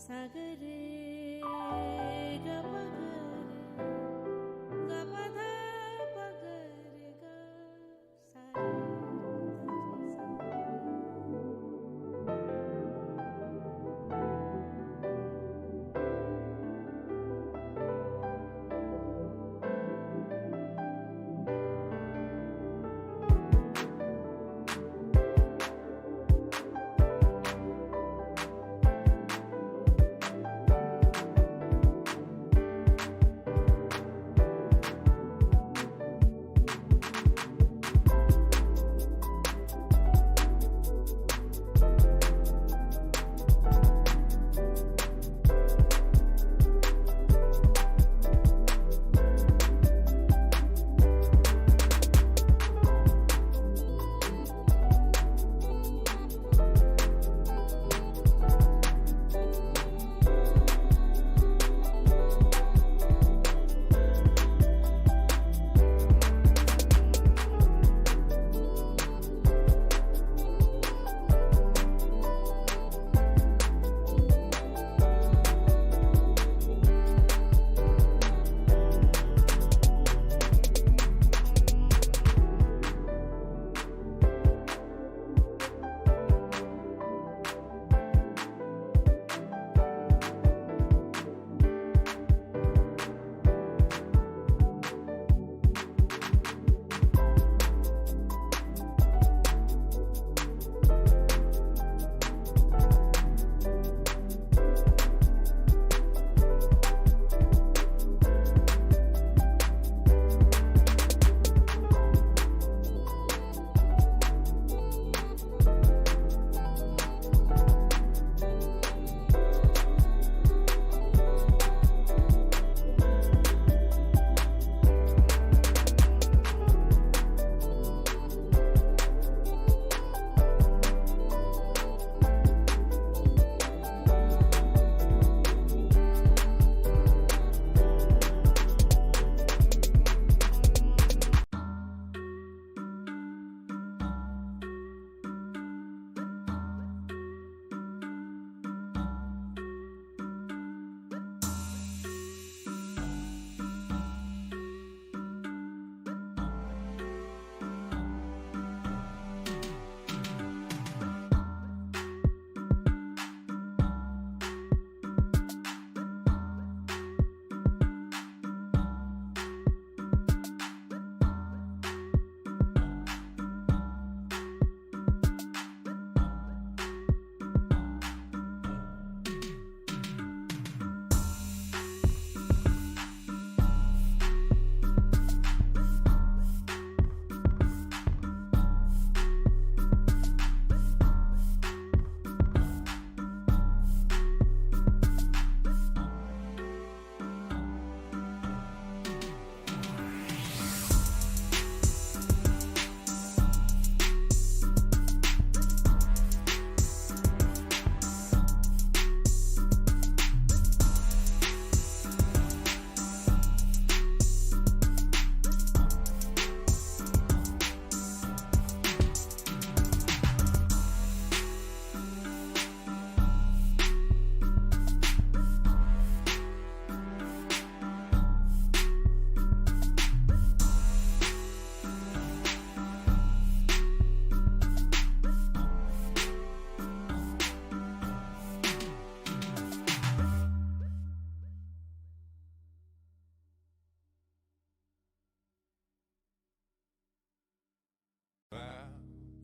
सागरे गपगरे गपधा पगरे ग सारे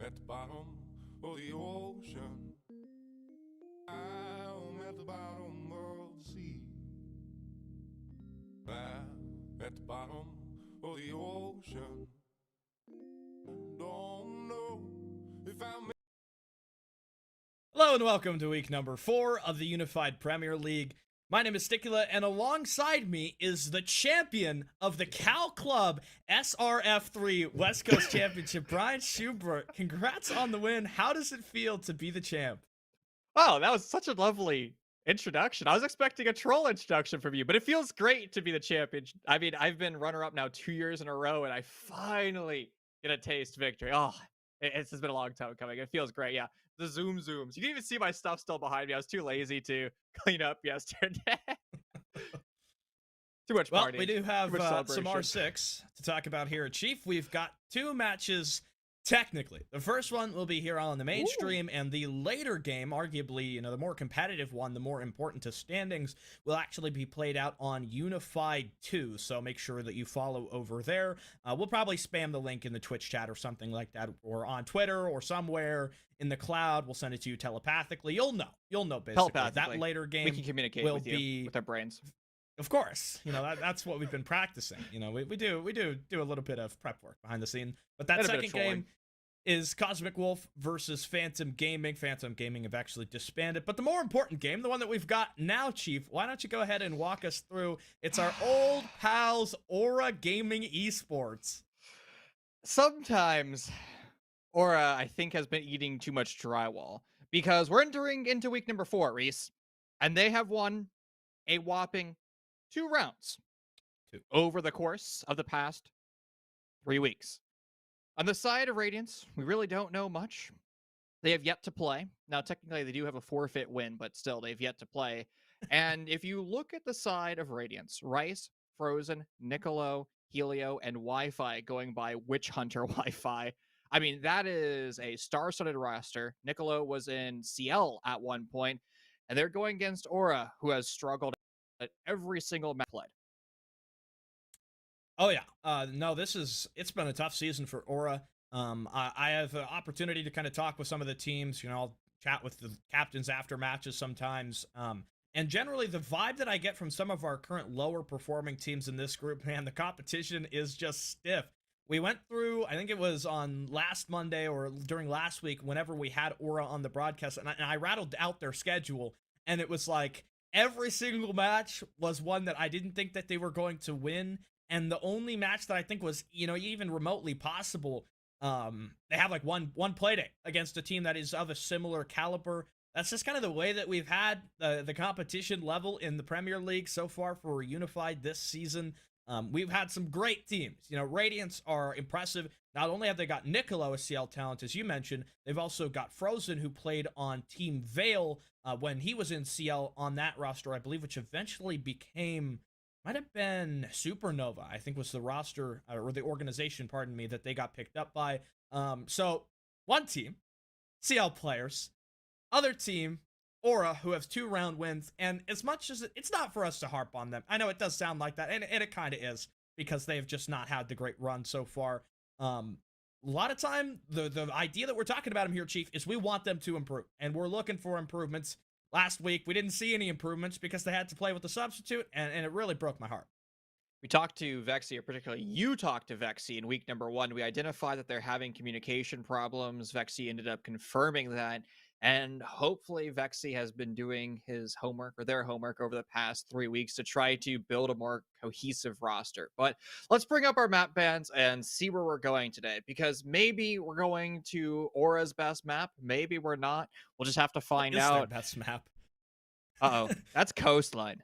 at the bottom of the ocean. I'm at the bottom of the sea. At the bottom of the ocean. Don't know if I'm. Hello and welcome to week number 4 of the Unified Premier League. My name is Sticula, and alongside me is the champion of the Cal Club SRF3 West Coast Championship, Brian Schubert. Congrats on the win. How does it feel to be the champ? Wow, that was such a lovely introduction. I was expecting a troll introduction from you, but it feels great to be the champion. I mean, I've been runner-up now 2 years in a row, and I finally get a taste victory. Oh, It's just been a long time coming. It feels great. Yeah. The zooms. You can even see my stuff still behind me. I was too lazy to clean up yesterday. Too much Well, partying. we do Too have much some celebration. R6 to talk about here at Chief. We've got 2 matches, technically. The first one will be here on the main Ooh. stream, and the later game, arguably, the more competitive one, the more important to standings, will actually be played out on Unified 2, so make sure that you follow over there. We'll probably spam the link in the Twitch chat or something like that, or on Twitter or somewhere in the cloud. We'll send it to you telepathically. You'll know basically. That Telepathically. later We game can communicate will with you be with our brains. of course, that's what we've been practicing. We do a little bit of prep work behind the scene. But that And a bit of second trolling. game is Cosmic Wolf versus Phantom Gaming. Phantom Gaming have actually disbanded. But the more important game, the one that we've got now, Chief, why don't you go ahead and walk us through? It's our old pals, Aura Gaming Esports. Sometimes Aura, I think, has been eating too much drywall because we're entering into week number 4, Reese, and they have won a whopping 2 rounds over the course of the past 3 weeks. On the side of Radiance, we really don't know much. They have yet to play. Now, technically, they do have a forfeit win, but still, they've yet to play. And if you look at the side of Radiance, Rice, Frozen, Niccolo, Helio, and Wi-Fi going by Witch Hunter Wi-Fi, I mean, that is a star-studded roster. Niccolo was in CL at one point, and they're going against Aura, who has struggled at every single match played. Oh yeah, no, it's been a tough season for Aura. I have an opportunity to kind of talk with some of the teams. I'll chat with the captains after matches sometimes. And generally, the vibe that I get from some of our current lower performing teams in this group, man, the competition is just stiff. We went through, I think it was on last Monday or during last week, whenever we had Aura on the broadcast, and I rattled out their schedule, and it was like every single match was one that I didn't think that they were going to win. And the only match that I think was, even remotely possible, they have like one play date against a team that is of a similar caliber. That's just kind of the way that we've had the competition level in the Premier League so far for Unified this season. We've had some great teams. Radiance are impressive. Not only have they got Niccolo, a CL talent, as you mentioned, they've also got Frozen, who played on Team Veil when he was in CL on that roster, I believe, which eventually became, might have been Supernova, I think was the roster, or the organization, pardon me, that they got picked up by. So one team, CL players, other team, Aura, who has 2 round wins, and as much as it's not for us to harp on them, I know it does sound like that, and it kind of is, because they've just not had the great run so far. A lot of time, the idea that we're talking about them here, Chief, is we want them to improve, and we're looking for improvements. Last week, we didn't see any improvements because they had to play with the substitute, and it really broke my heart. We talked to Vexy, or particularly you talked to Vexy in week number 1. We identified that they're having communication problems. Vexy ended up confirming that. And hopefully Vexy has been doing his homework, or their homework, over the past 3 weeks to try to build a more cohesive roster. But let's bring up our map bans and see where we're going today, because maybe we're going to Aura's best map. Maybe we're not. We'll just have to find What is their out. best map? Uh-oh. That's Coastline.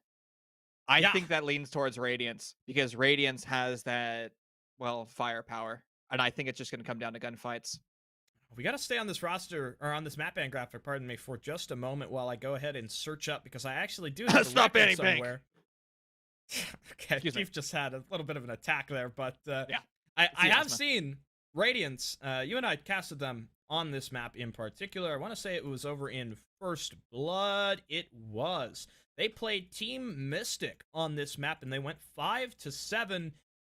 I Yeah. think that leans towards Radiance, because Radiance has that, well, firepower. And I think it's just going to come down to gunfights. We got to stay on this roster, or on this map band graphic, pardon me, for just a moment while I go ahead and search up, because I actually do have a Stop record banning Bank. somewhere. Okay, Excuse me. Chief just had a little bit of an attack there, but Yeah. I the have asthma. seen Radiance. You and I casted them on this map in particular. I want to say it was over in First Blood. It was. They played Team Mystic on this map, and they went 5-7.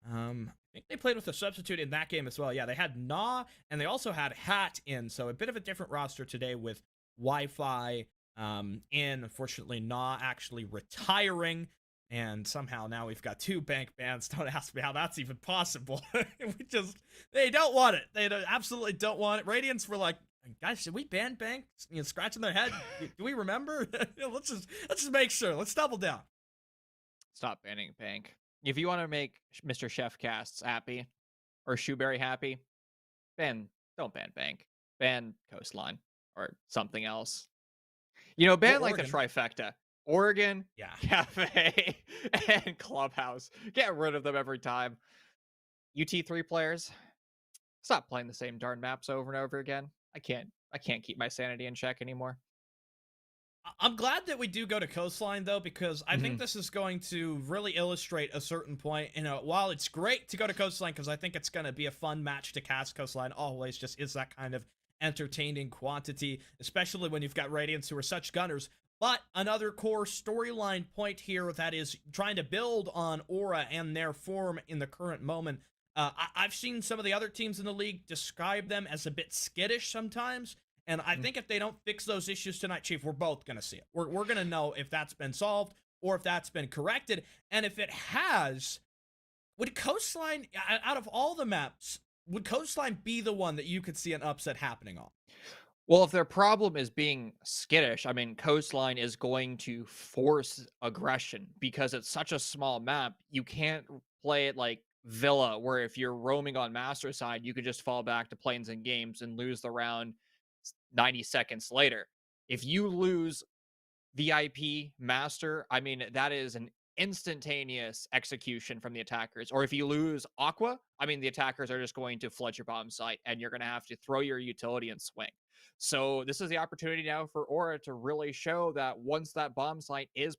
I think they played with a substitute in that game as well. Yeah, they had Na, and they also had Hat in, so a bit of a different roster today with Wi-Fi in. Unfortunately, Na actually retiring, and somehow now we've got 2 bank bans. Don't ask me how that's even possible. They don't want it. They absolutely don't want it. Radiance were like, guys, should we ban bank? Scratching their head. Do we remember? Let's just make sure. Let's double down. Stop banning Bank. If you want to make Mr. Chef Casts happy, or Shoeberry happy, don't ban Bank. Ban Coastline or something else. Ban like the trifecta. Oregon, Yeah. Cafe, and Clubhouse. Get rid of them every time. UT3 players, Stop playing the same darn maps over and over again. I can't keep my sanity in check anymore. I'm glad that we do go to Coastline, though, because I think this is going to really illustrate a certain point. While it's great to go to Coastline, because I think it's going to be a fun match to cast, Coastline always just is that kind of entertaining quantity, especially when you've got Radiance, who are such gunners. But another core storyline point here that is trying to build on Aura and their form in the current moment. I've seen some of the other teams in the league describe them as a bit skittish sometimes. And I think if they don't fix those issues tonight, Chief, we're both going to see it. We're going to know if that's been solved or if that's been corrected. And if it has, would Coastline, out of all the maps, would Coastline be the one that you could see an upset happening on? Well, if their problem is being skittish, I mean, Coastline is going to force aggression because it's such a small map. You can't play it like Villa, where if you're roaming on Master side, you could just fall back to Plains and Games and lose the round 90 seconds later. If you lose VIP Master, I mean, that is an instantaneous execution from the attackers. Or if you lose Aqua, I mean, the attackers are just going to flood your bomb site and you're going to have to throw your utility and swing. So this is the opportunity now for Aura to really show that once that bomb site is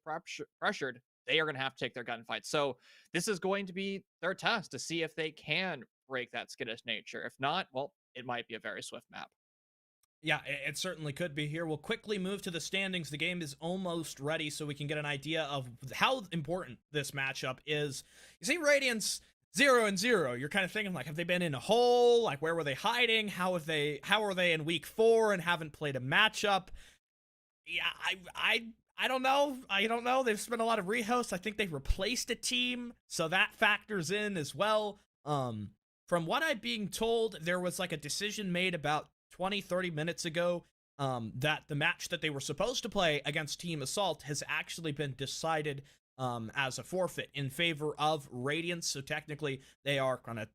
pressured, they are going to have to take their gunfight. So this is going to be their test to see if they can break that skittish nature. If not, well, it might be a very swift map. Yeah, it certainly could be here. We'll quickly move to the standings. The game is almost ready, so we can get an idea of how important this matchup is. You see Radiance 0-0. You're kind of thinking, like, have they been in a hole? Like, where were they hiding? How are they in week 4 and haven't played a matchup? Yeah, I don't know. I don't know. They've spent a lot of rehosts. I think they replaced a team, so that factors in as well. From what I'm being told, there was like a decision made about 20-30 minutes ago that the match that they were supposed to play against Team Assault has actually been decided as a forfeit in favor of Radiance. So technically they are kind of,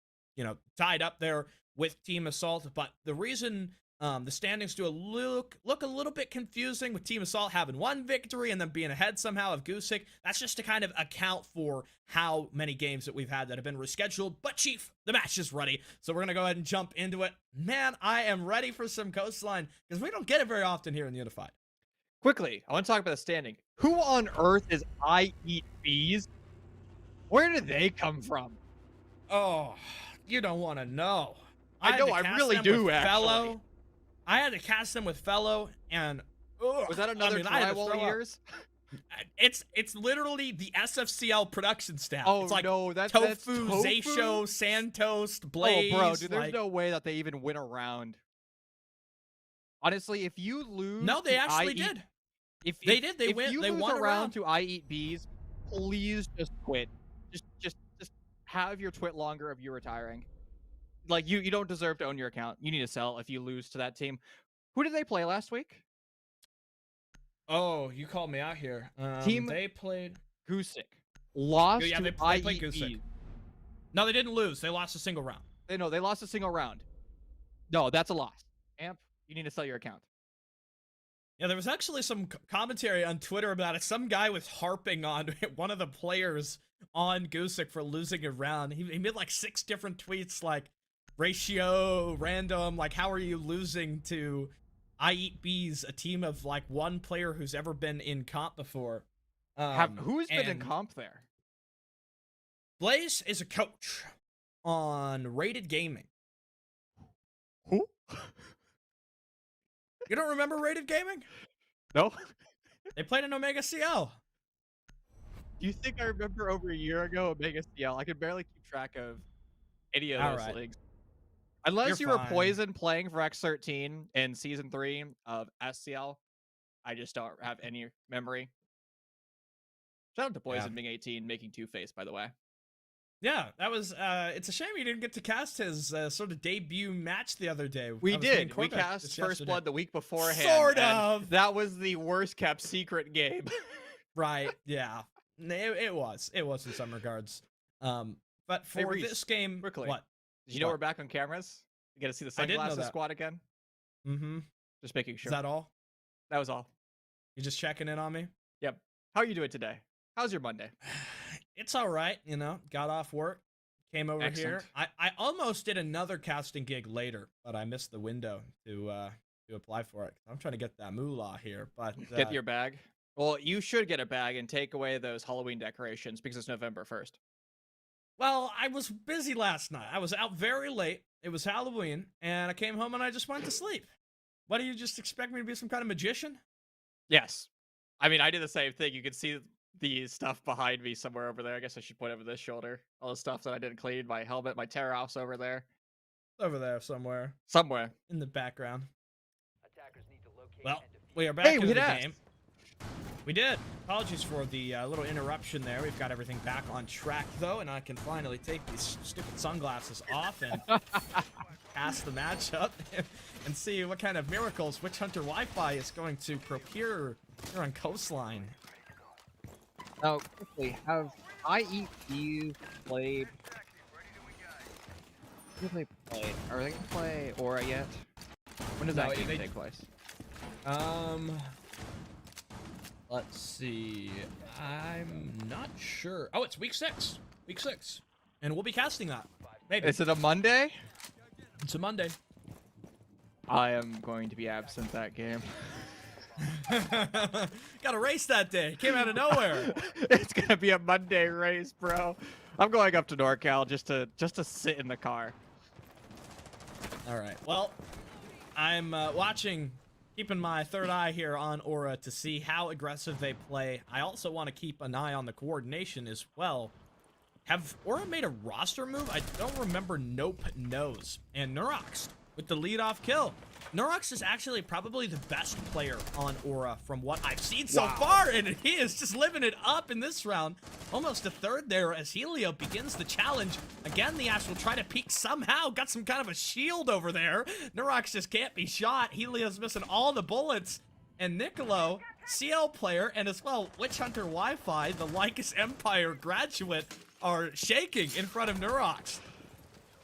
tied up there with Team Assault. But the reason the standings do look a little bit confusing, with Team Assault having one victory and then being ahead somehow of Goosick, that's just to kind of account for how many games that we've had that have been rescheduled. But Chief, the match is ready, so we're gonna go ahead and jump into it. Man, I am ready for some Coastline, because we don't get it very often here in the Unified. Quickly, I want to talk about the standing. Who on earth is I Eat Bees? Where did they come from? Oh, you don't want to know. I know, I really do, actually. I had to cast them with Fellow, and was that another drywall years? It's literally the SFCL production staff. Oh, it's like no, that's Tofu, Zaysho, Santos, Blaze. Oh, bro, dude, there's no way that they even win a round. Honestly, if you lose, no, they actually did. If they did, they win. They won a round to I Eat Bees. Please just quit. Just have your twit longer of you retiring. Like, you don't deserve to own your account. You need to sell if you lose to that team. Who did they play last week? Oh, you called me out here. Team they played Goosick. Lost. Yeah, they played Goosick. No, they didn't lose. They lost a single round. They lost a single round. No, that's a loss. Amp, you need to sell your account. Yeah, there was actually some commentary on Twitter about it. Some guy was harping on one of the players on Goosick for losing a round. He made like 6 different tweets, like, ratio, random, like, how are you losing to I Eat Bees, a team of like one player who's ever been in comp before? Who's been in comp there? Blaze is a coach on Rated Gaming. Who? You don't remember Rated Gaming? No. They played in Omega CL. Do you think I remember over a year ago Omega CL? I can barely keep track of any of those leagues. Unless you were Poison playing for X13 in Season 3 of SCL, I just don't have any memory. Shout out to Poison being 18, making Two-Face, by the way. Yeah, that was, it's a shame he didn't get to cast his sort of debut match the other day. We did. We cast First Blood the week beforehand. Sort of. That was the worst kept secret game. Right, yeah. It was in some regards. But for this game, quickly. What? Did you know we're back on cameras? You get to see the Sunglasses Squad again? Mm-hmm. Just making sure. Is that all? That was all. You're just checking in on me? Yep. How are you doing today? How's your Monday? It's all right, got off work, came over here. Excellent. I almost did another casting gig later, but I missed the window to apply for it. I'm trying to get that moolah here, but Get your bag. Well, you should get a bag and take away those Halloween decorations because it's November 1st. well, I was busy last night. I was out very late. It was Halloween, and I came home and I just went to sleep. What do you just expect me to be some kind of magician? Yes. I mean, I did the same thing. You can see the stuff behind me somewhere over there. I guess I should point over this shoulder. All the stuff that I didn't clean. My helmet, my tear offs over there. Over there somewhere Somewhere. in the background. Well, we are back Hey, into we the did. game. We did. Apologies for the little interruption there. We've got everything back on track, though, and I can finally take these stupid sunglasses off and pass the matchup and see what kind of miracles Witch Hunter Wi-Fi is going to procure here on Coastline. Now, quickly, have IEPs played? Have they played? Are they going to play Aura yet? When does No, that game they- take place? Let's see. I'm not sure. Oh, it's week 6. Week 6. And we'll be casting that. Maybe. Is it a Monday? It's a Monday. I am going to be absent that game. Got a race that day. Came out of nowhere. It's gonna be a Monday race, bro. I'm going up to NorCal just to sit in the car. All right. Well, I'm watching, keeping my third eye here on Aura to see how aggressive they play. I also want to keep an eye on the coordination as well. Have Aura made a roster move? I don't remember. Nope, knows. And Nurox with the leadoff kill. Nurox is actually probably the best player on Aura from what I've seen so far, and he is just living it up in this round. Almost a third there as Helio begins the challenge. Again, the Ash will try to peek somehow. Got some kind of a shield over there. Nurox just can't be shot. Helio's missing all the bullets. And Nicolo, CL player, and as well, Witch Hunter Wi-Fi, the Lycus Empire graduate, are shaking in front of Nurox.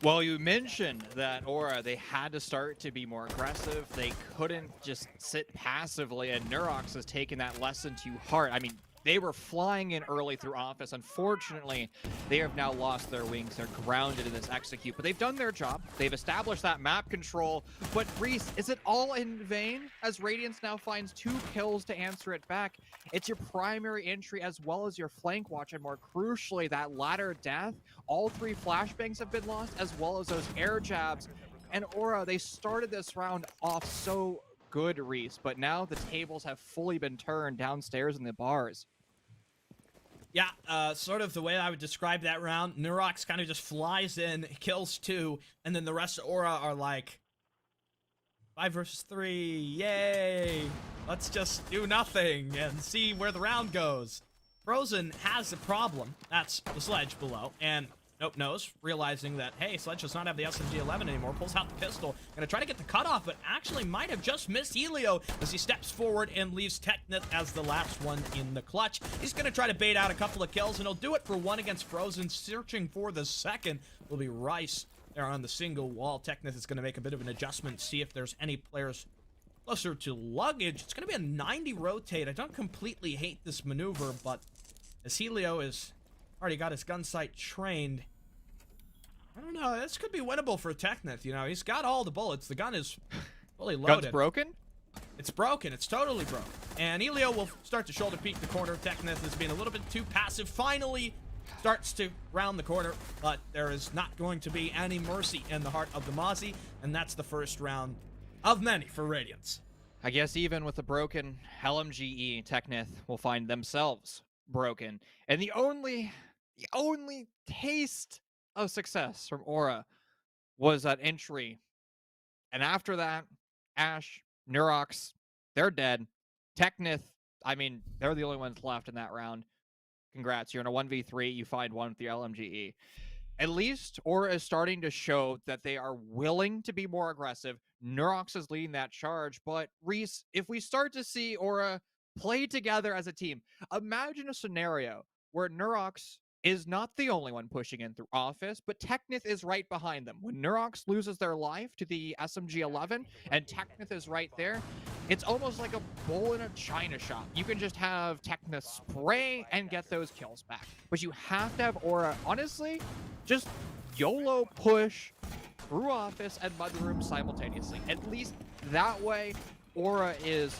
Well, you mentioned that Aura, they had to start to be more aggressive. They couldn't just sit passively, and Nurox has taken that lesson to heart. I mean, they were flying in early through Office. Unfortunately, they have now lost their wings. They're grounded in this execute, but they've done their job. They've established that map control. But Reese, is it all in vain as Radiance now finds 2 kills to answer it back? It's your primary entry as well as your flank watch, and more crucially, that ladder death. All 3 flashbangs have been lost, as well as those air jabs. And Aura, they started this round off so good, Reese, but now the tables have fully been turned downstairs in the bars. Yeah, sort of the way I would describe that round. Nurox kind of just flies in, kills 2, and then the rest of Aura are like, 5 versus 3, yay! Let's just do nothing and see where the round goes. Frozen has a problem. That's the Sledge below, and Nope knows, realizing that, hey, Sledge does not have the SMG-11 anymore, pulls out the pistol, gonna try to get the cutoff, but actually might have just missed Helio as he steps forward and leaves Technith as the last one in the clutch. He's gonna try to bait out a couple of kills, and he'll do it for 1 against Frozen. Searching for the second will be Rice there on the single wall. Technith is gonna make a bit of an adjustment, see if there's any players closer to luggage. It's gonna be a 90 rotate. I don't completely hate this maneuver, but as Helio is already got his gun sight trained, I don't know, this could be winnable for Technith. You know, he's got all the bullets. The gun is fully loaded. Gun's broken? It's broken. It's totally broken. And Elio will start to shoulder peek the corner. Technith is being a little bit too passive. Finally starts to round the corner, but there is not going to be any mercy in the heart of the Mozzie, and that's the first round of many for Radiance. I guess even with a broken LMGE, Technith will find themselves broken. And the only taste of success from Aura was that entry. And after that, Ash, Nurox, they're dead. Technith, I mean, they're the only ones left in that round. Congrats, you're in a 1v3, you find one with the LMGE. At least Aura is starting to show that they are willing to be more aggressive. Nurox is leading that charge, but Reese, if we start to see Aura play together as a team, imagine a scenario where Nurox is not the only one pushing in through Office, but Technith is right behind them. When Nurox loses their life to the SMG-11 and Technith is right there, it's almost like a bull in a china shop. You can just have Technith spray and get those kills back. But you have to have Aura, honestly, just YOLO push through office and mudroom simultaneously. At least that way, Aura is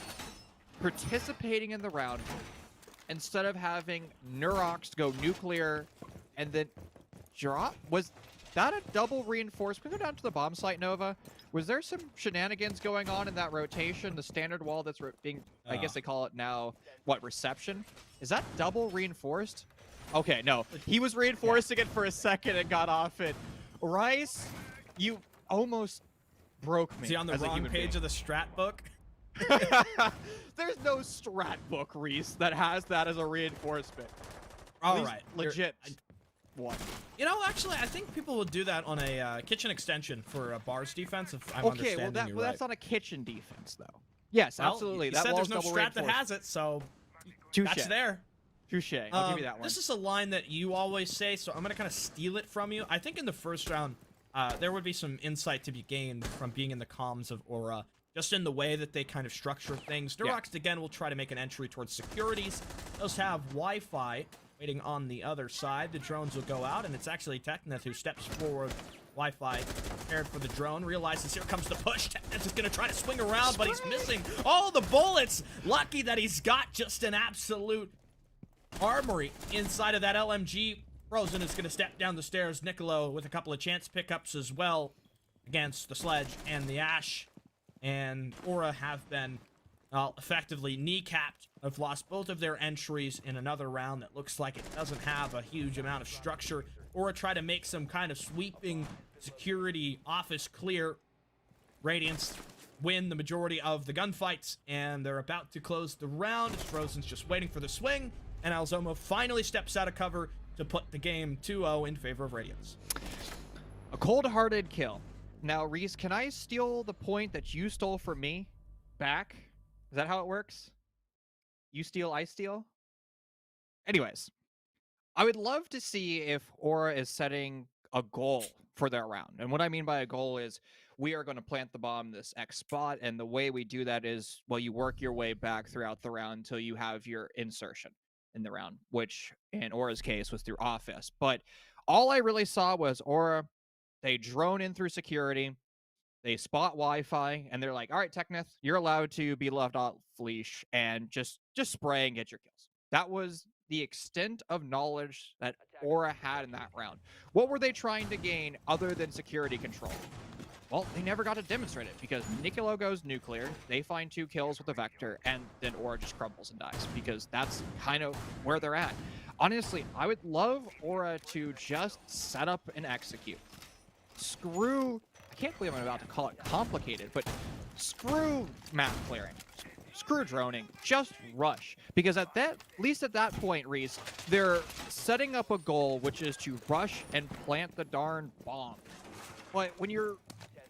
participating in the round instead of having Nurox go nuclear and then drop. Was that a double reinforced? Can we go down to the bomb site, Nova? Was there some shenanigans going on in that rotation? The standard wall that's being, I guess they call it now, what, reception? Is that double reinforced? Okay, no. He was reinforcing it for a second and got off it. Rice, you almost broke me. Is he on the wrong page of the strat book? There's no strat book, Reese, that has that as a reinforcement. All right. Legit. One. You know, actually, I think people would do that on a kitchen extension for a bars defense. If I'm understanding you right. That's not a kitchen defense, though. Yes, well, absolutely. You that said wall's there's no double strat that has it, so Touché. that's there. Touche. I'll give you that one. This is a line that you always say, so I'm going to kind of steal it from you. I think in the first round, there would be some insight to be gained from being in the comms of Aura, just in the way that they kind of structure things. Durox, again, will try to make an entry towards securities. Those have Wi-Fi waiting on the other side. The drones will go out, and it's actually Techneth who steps forward. Wi-Fi prepared for the drone, realizes here comes the push. Techneth is going to try to swing around, but he's missing all the bullets. Lucky that he's got just an absolute armory inside of that LMG. Frozen is going to step down the stairs. Niccolo with a couple of chance pickups as well against the Sledge and the Ash. And Aura have been effectively kneecapped. Have lost both of their entries in another round that looks like it doesn't have a huge amount of structure. Aura try to make some kind of sweeping security office clear. Radiance win the majority of the gunfights, and they're about to close the round. Frozen's just waiting for the swing, and Alzomo finally steps out of cover to put the game 2-0 in favor of Radiance. A cold-hearted kill. Now, Reese, can I steal the point that you stole from me back? Is that how it works? You steal, I steal? Anyways, I would love to see if Aura is setting a goal for their round. And what I mean by a goal is we are going to plant the bomb this X spot, and the way we do that is, well, you work your way back throughout the round until you have your insertion in the round, which in Aura's case was through office. But all I really saw was Aura, they drone in through security, they spot Wi-Fi, and they're like, all right, Techneth, you're allowed to be left off leash and just spray and get your kills. That was the extent of knowledge that Aura had in that round. What were they trying to gain other than security control? Well, they never got to demonstrate it because Niccolo goes nuclear, they find 2 kills with a Vector, and then Aura just crumbles and dies because that's kind of where they're at. Honestly, I would love Aura to just set up and execute. Screw, I can't believe I'm about to call it complicated, but screw map clearing. Screw droning, just rush. Because at least at that point, Reese, they're setting up a goal, which is to rush and plant the darn bomb. But when you're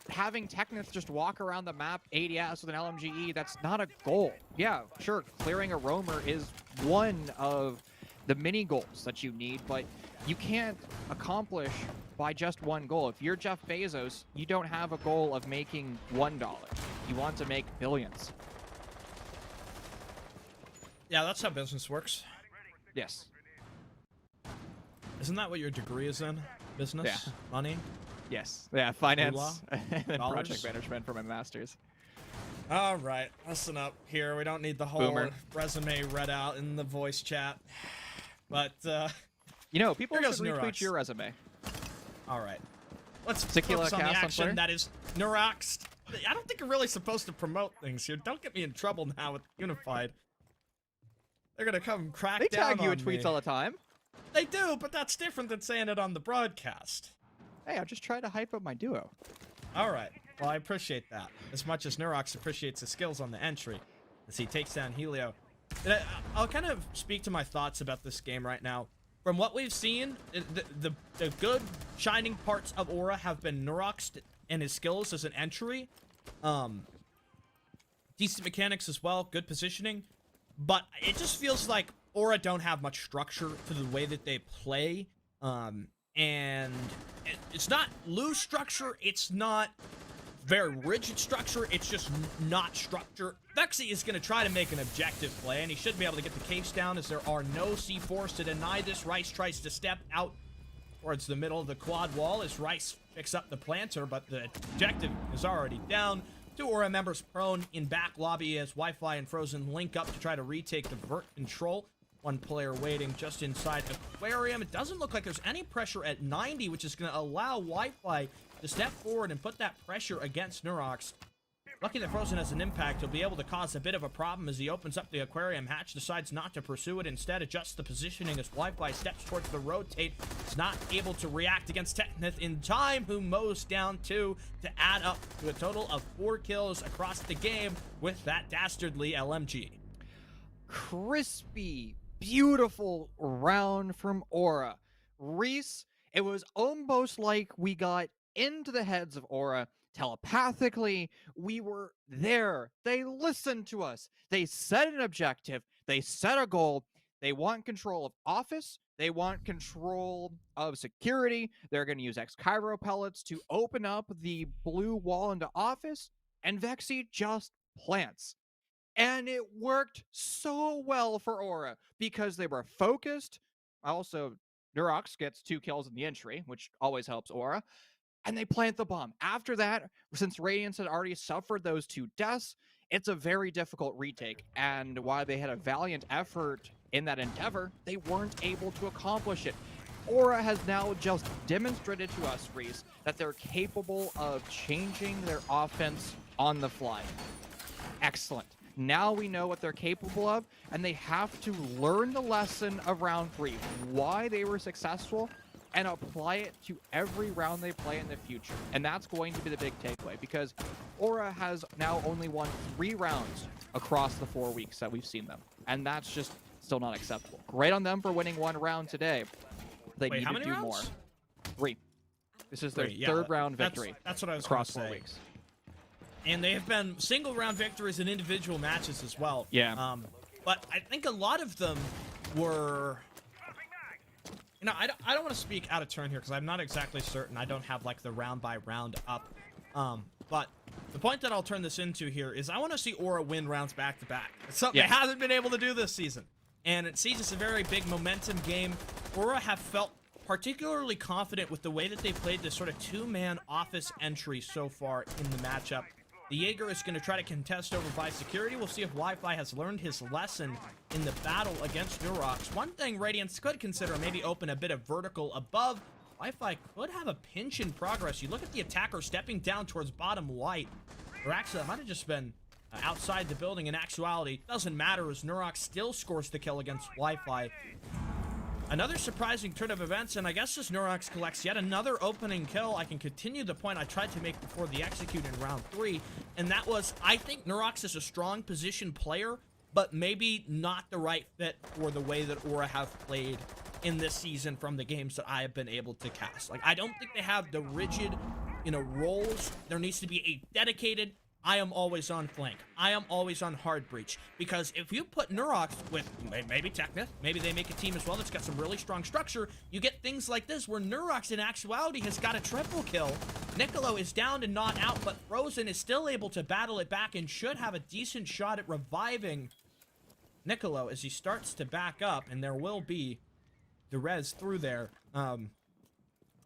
having Techneth just walk around the map 80 ass with an LMGE, that's not a goal. Yeah, sure, clearing a roamer is one of the mini goals that you need, but you can't accomplish by just one goal. If you're Jeff Bezos, you don't have a goal of making $1. You want to make billions. Yeah, that's how business works. Yes. Isn't that what your degree is in? Business? Yeah. Money? Yes. Yeah, finance Moolah? and then Dollars? project management for my master's. All right, listen up here. We don't need the whole Boomer. resume read out in the voice chat. But, You know, people Here should goes retweet Nurox. your resume. all right. Let's Tequila focus on the cast on action Twitter? that is Nurox. I don't think you're really supposed to promote things here. Don't get me in trouble now with Unified. They're gonna come crack They down tag you on in tweets me. all the time. They do, but that's different than saying it on the broadcast. Hey, I'm just trying to hype up my duo. All right. Well, I appreciate that. As much as Nurox appreciates his skills on the entry, as he takes down Helio. I'll kind of speak to my thoughts about this game right now. From what we've seen, the good shining parts of Aura have been Nurox and his skills as an entry. Decent mechanics as well, good positioning. But it just feels like Aura don't have much structure to the way that they play. And it's not loose structure, it's not very rigid structure, it's just not structure. Vexy is going to try to make an objective play, and he should be able to get the case down as there are no C4s to deny this. Rice tries to step out towards the middle of the quad wall as Rice picks up the planter, but the objective is already down. Two Aura members prone in back lobby as Wi-Fi and Frozen link up to try to retake the vert control. One player waiting just inside Aquarium. It doesn't look like there's any pressure at 90, which is going to allow Wi-Fi to step forward and put that pressure against Nurox. Lucky that Frozen has an impact. He'll be able to cause a bit of a problem as he opens up the Aquarium hatch, decides not to pursue it, instead adjusts the positioning as Wi-Fi steps towards the rotate. He's not able to react against Technith in time, who mows down 2 to add up to a total of 4 kills across the game with that dastardly LMG. Crispy, beautiful round from Aura. Reese, it was almost like we got into the heads of Aura telepathically. We were there. They listened to us. They set an objective. They set a goal. They want control of office. They want control of security. They're going to use X-Cairo pellets to open up the blue wall into office, and Vexy just plants. And it worked so well for Aura because they were focused. Also, Nurox gets 2 kills in the entry, which always helps Aura. And they plant the bomb. After that, since Radiance had already suffered those 2 deaths, it's a very difficult retake. And while they had a valiant effort in that endeavor, they weren't able to accomplish it. Aura has now just demonstrated to us, Reese, that they're capable of changing their offense on the fly. Excellent. Now we know what they're capable of, and they have to learn the lesson of round 3, why they were successful, and apply it to every round they play in the future. And that's going to be the big takeaway, because Aura has now only won 3 rounds across the 4 weeks that we've seen them. And that's just still not acceptable. Great on them for winning 1 round today. They Wait, need how to many do rounds? more. 3. This is their 3, yeah, 3rd round victory That's what I was across going 4 to say. weeks. And they have been single round victories in individual matches as well. Yeah. But I think a lot of them were... You know, I don't want to speak out of turn here because I'm not exactly certain. I don't have, like, the round by round up. But the point that I'll turn this into here is I want to see Aura win rounds back to back. It's something they haven't been able to do this season. And it sees it's a very big momentum game. Aura have felt particularly confident with the way that they played this sort of 2-man office entry so far in the matchup. The Jaeger is going to try to contest over by security. We'll see if Wi-Fi has learned his lesson in the battle against Nurox. One thing Radiance could consider, maybe open a bit of vertical above. Wi-Fi could have a pinch in progress. You look at the attacker stepping down towards bottom white. Or actually, that might have just been outside the building. In actuality, doesn't matter as Nurox still scores the kill against Wi-Fi. Another surprising turn of events, and I guess as Nurox collects yet another opening kill, I can continue the point I tried to make before the execute in round 3, and that was, I think Nurox is a strong position player, but maybe not the right fit for the way that Aura have played in this season from the games that I have been able to cast. Like, I don't think they have the rigid, roles. There needs to be a dedicated, I am always on flank. I am always on hard breach. Because if you put Nurox with maybe Technith, maybe they make a team as well that's got some really strong structure, you get things like this where Nurox in actuality has got a triple kill. Niccolo is down and not out, but Frozen is still able to battle it back and should have a decent shot at reviving Niccolo as he starts to back up, and there will be the res through there.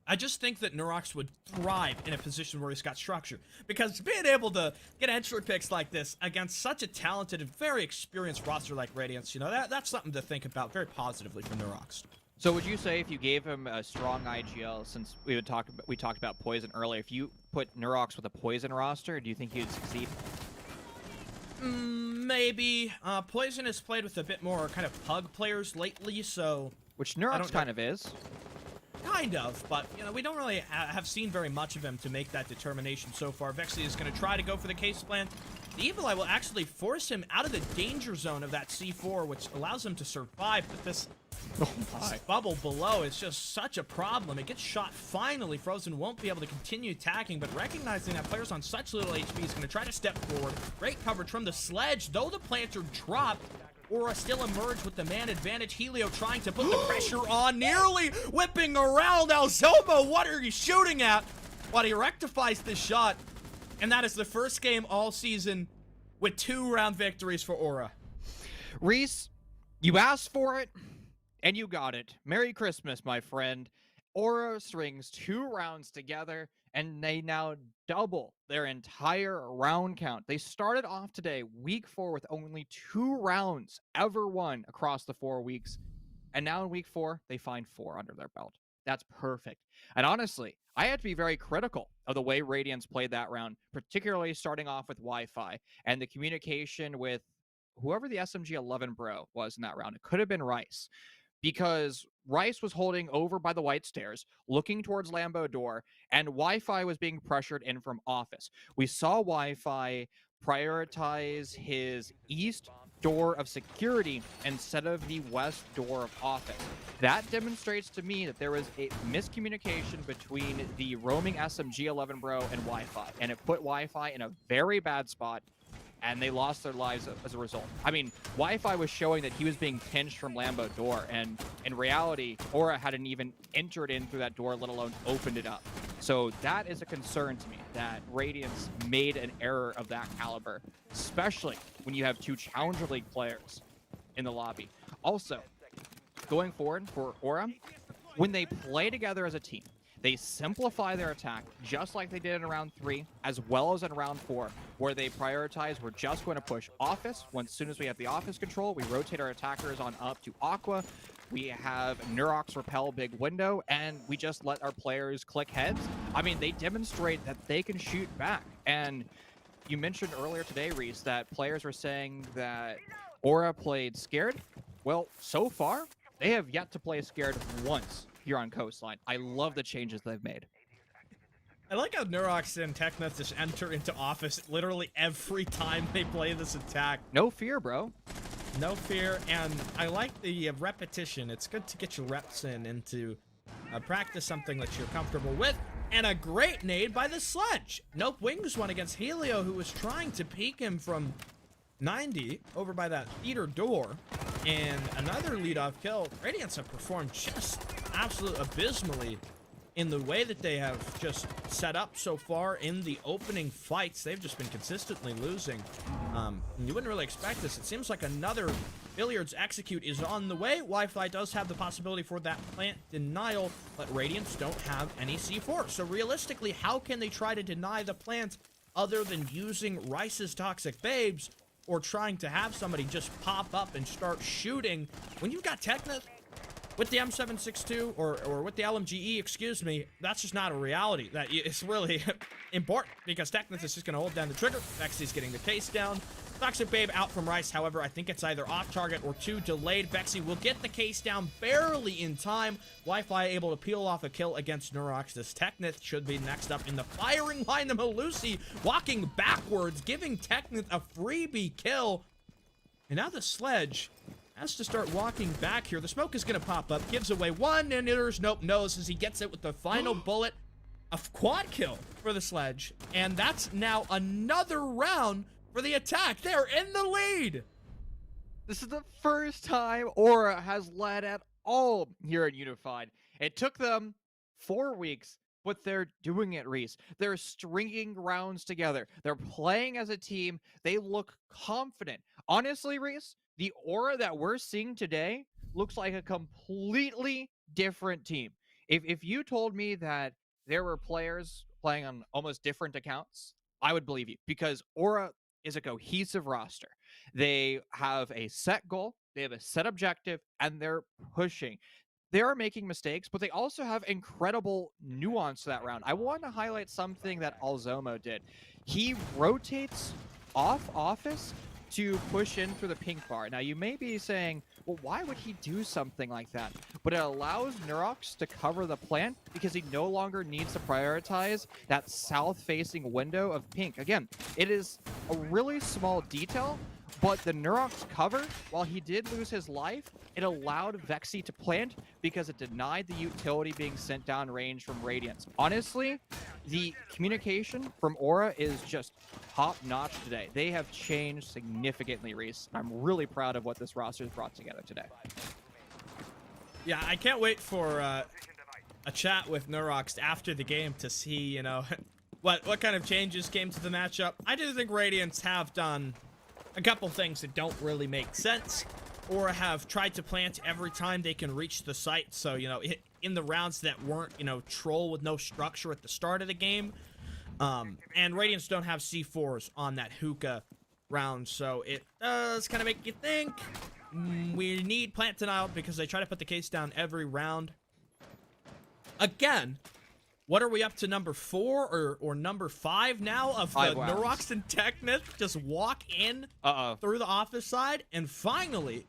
I just think that Nurox would thrive in a position where he's got structure. Because being able to get entry picks like this against such a talented and very experienced roster like Radiance, that's something to think about very positively for Nurox. So would you say if you gave him a strong IGL, since we talked about Poison earlier, if you put Nurox with a Poison roster, do you think he'd succeed? Maybe. Poison has played with a bit more kind of pug players lately, so... Which Nurox kind of is. Kind of, but, we don't really have seen very much of him to make that determination so far. Vexy is going to try to go for the case plan. The Evil Eye will actually force him out of the danger zone of that C4, which allows him to survive, but this bubble below is just such a problem. It gets shot finally. Frozen won't be able to continue attacking, but recognizing that player's on such little HP, he's going to try to step forward. Great coverage from the sledge, though the planter dropped. Aura still emerged with the man advantage. Helio trying to put the pressure on, nearly whipping around Alzomo. What are you shooting at? But he rectifies the shot, and that is the first game all season with 2-round victories for Aura. Reese, you asked for it, and you got it. Merry Christmas, my friend. Aura strings 2 rounds together, and they now double their entire round count. They started off today, week 4, with only 2 rounds ever won across the 4 weeks. And now in week 4, they find 4 under their belt. That's perfect. And honestly, I had to be very critical of the way Radiance played that round, particularly starting off with Wi-Fi and the communication with whoever the SMG 11 bro was in that round. It could have been Rice, because Rice was holding over by the white stairs, looking towards Lambeau door, and Wi-Fi was being pressured in from office. We saw Wi-Fi prioritize his east door of security instead of the west door of office. That demonstrates to me that there was a miscommunication between the roaming SMG 11 bro and Wi-Fi, and it put Wi-Fi in a very bad spot, and they lost their lives as a result. I mean, Wi-Fi was showing that he was being pinched from Lambeau door, and in reality, Aura hadn't even entered in through that door, let alone opened it up. So that is a concern to me, that Radiance made an error of that caliber, especially when you have 2 Challenger League players in the lobby. Also, going forward for Aura, when they play together as a team, they simplify their attack just like they did in round 3, as well as in round 4, where they prioritize, we're just going to push office. As soon as we have the office control, we rotate our attackers on up to Aqua. We have Nurox repel big window, and we just let our players click heads. I mean, they demonstrate that they can shoot back. And you mentioned earlier today, Reese, that players were saying that Aura played scared. Well, so far, they have yet to play scared once here on Coastline. I love the changes they've made. I like how Nurox and Techneth just enter into office literally every time they play this attack. No fear, bro. No fear, and I like the repetition. It's good to get your reps in and to practice something that you're comfortable with. And a great nade by the Sledge. Nope Wings won against Helio, who was trying to peek him from 90 over by that theater door. And another leadoff kill. Radiance have performed just absolutely abysmally in the way that they have just set up so far in the opening fights. They've just been consistently losing. You wouldn't really expect this. It seems like another Billiards execute is on the way. Wi-Fi does have the possibility for that plant denial, but Radiance don't have any C4. So realistically, how can they try to deny the plant other than using Rice's Toxic Babes or trying to have somebody just pop up and start shooting when you've got Techneth with the M762 or with the LMGE, excuse me? That's just not a reality. That it's really important, because Techneth is just going to hold down the trigger. Vexy's getting the case down. Toxic Babe out from Rice, however, I think it's either off target or 2 delayed. Vexy will get the case down barely in time. Wi-Fi able to peel off a kill against Nurox. This Techneth should be next up in the firing line. The Melusi walking backwards, giving Techneth a freebie kill. And now the Sledge has to start walking back here. The smoke is going to pop up, gives away one, and there's nope, knows as he gets it with the final bullet. A quad kill for the Sledge, and that's now another round for the attack. They're in the lead. This is the first time Aura has led at all here in Unified. It took them 4 weeks, but they're doing it, Reese. They're stringing rounds together. They're playing as a team. They look confident. Honestly, Reese, the Aura that we're seeing today looks like a completely different team. If you told me that there were players playing on almost different accounts, I would believe you, because Aura is a cohesive roster. They have a set goal, they have a set objective, and they're pushing. They are making mistakes, but they also have incredible nuance to that round. I want to highlight something that Alzomo did. He rotates off office to push in through the pink bar. Now, you may be saying, well, why would he do something like that? But it allows Nurox to cover the plant because he no longer needs to prioritize that south-facing window of pink. Again, it is a really small detail, but the Nurox cover, while he did lose his life, it allowed Vexy to plant because it denied the utility being sent down range from Radiance. Honestly, the communication from Aura is just top-notch today. They have changed significantly, Reese. I'm really proud of what this roster's brought together today. Yeah, I can't wait for a chat with Nurox after the game to see, you know, what kind of changes came to the matchup. I do think Radiance have done a couple things that don't really make sense, or have tried to plant every time they can reach the site. So, you know, in the rounds that weren't, you know, troll with no structure at the start of the game. And Radiance don't have C4s on that hookah round, so it does kind of make you think. We need plant denial because they try to put the case down every round. Again, what are we up to, number 4 or number 5 now of the Nurox and Technith just walk in through the office side, and finally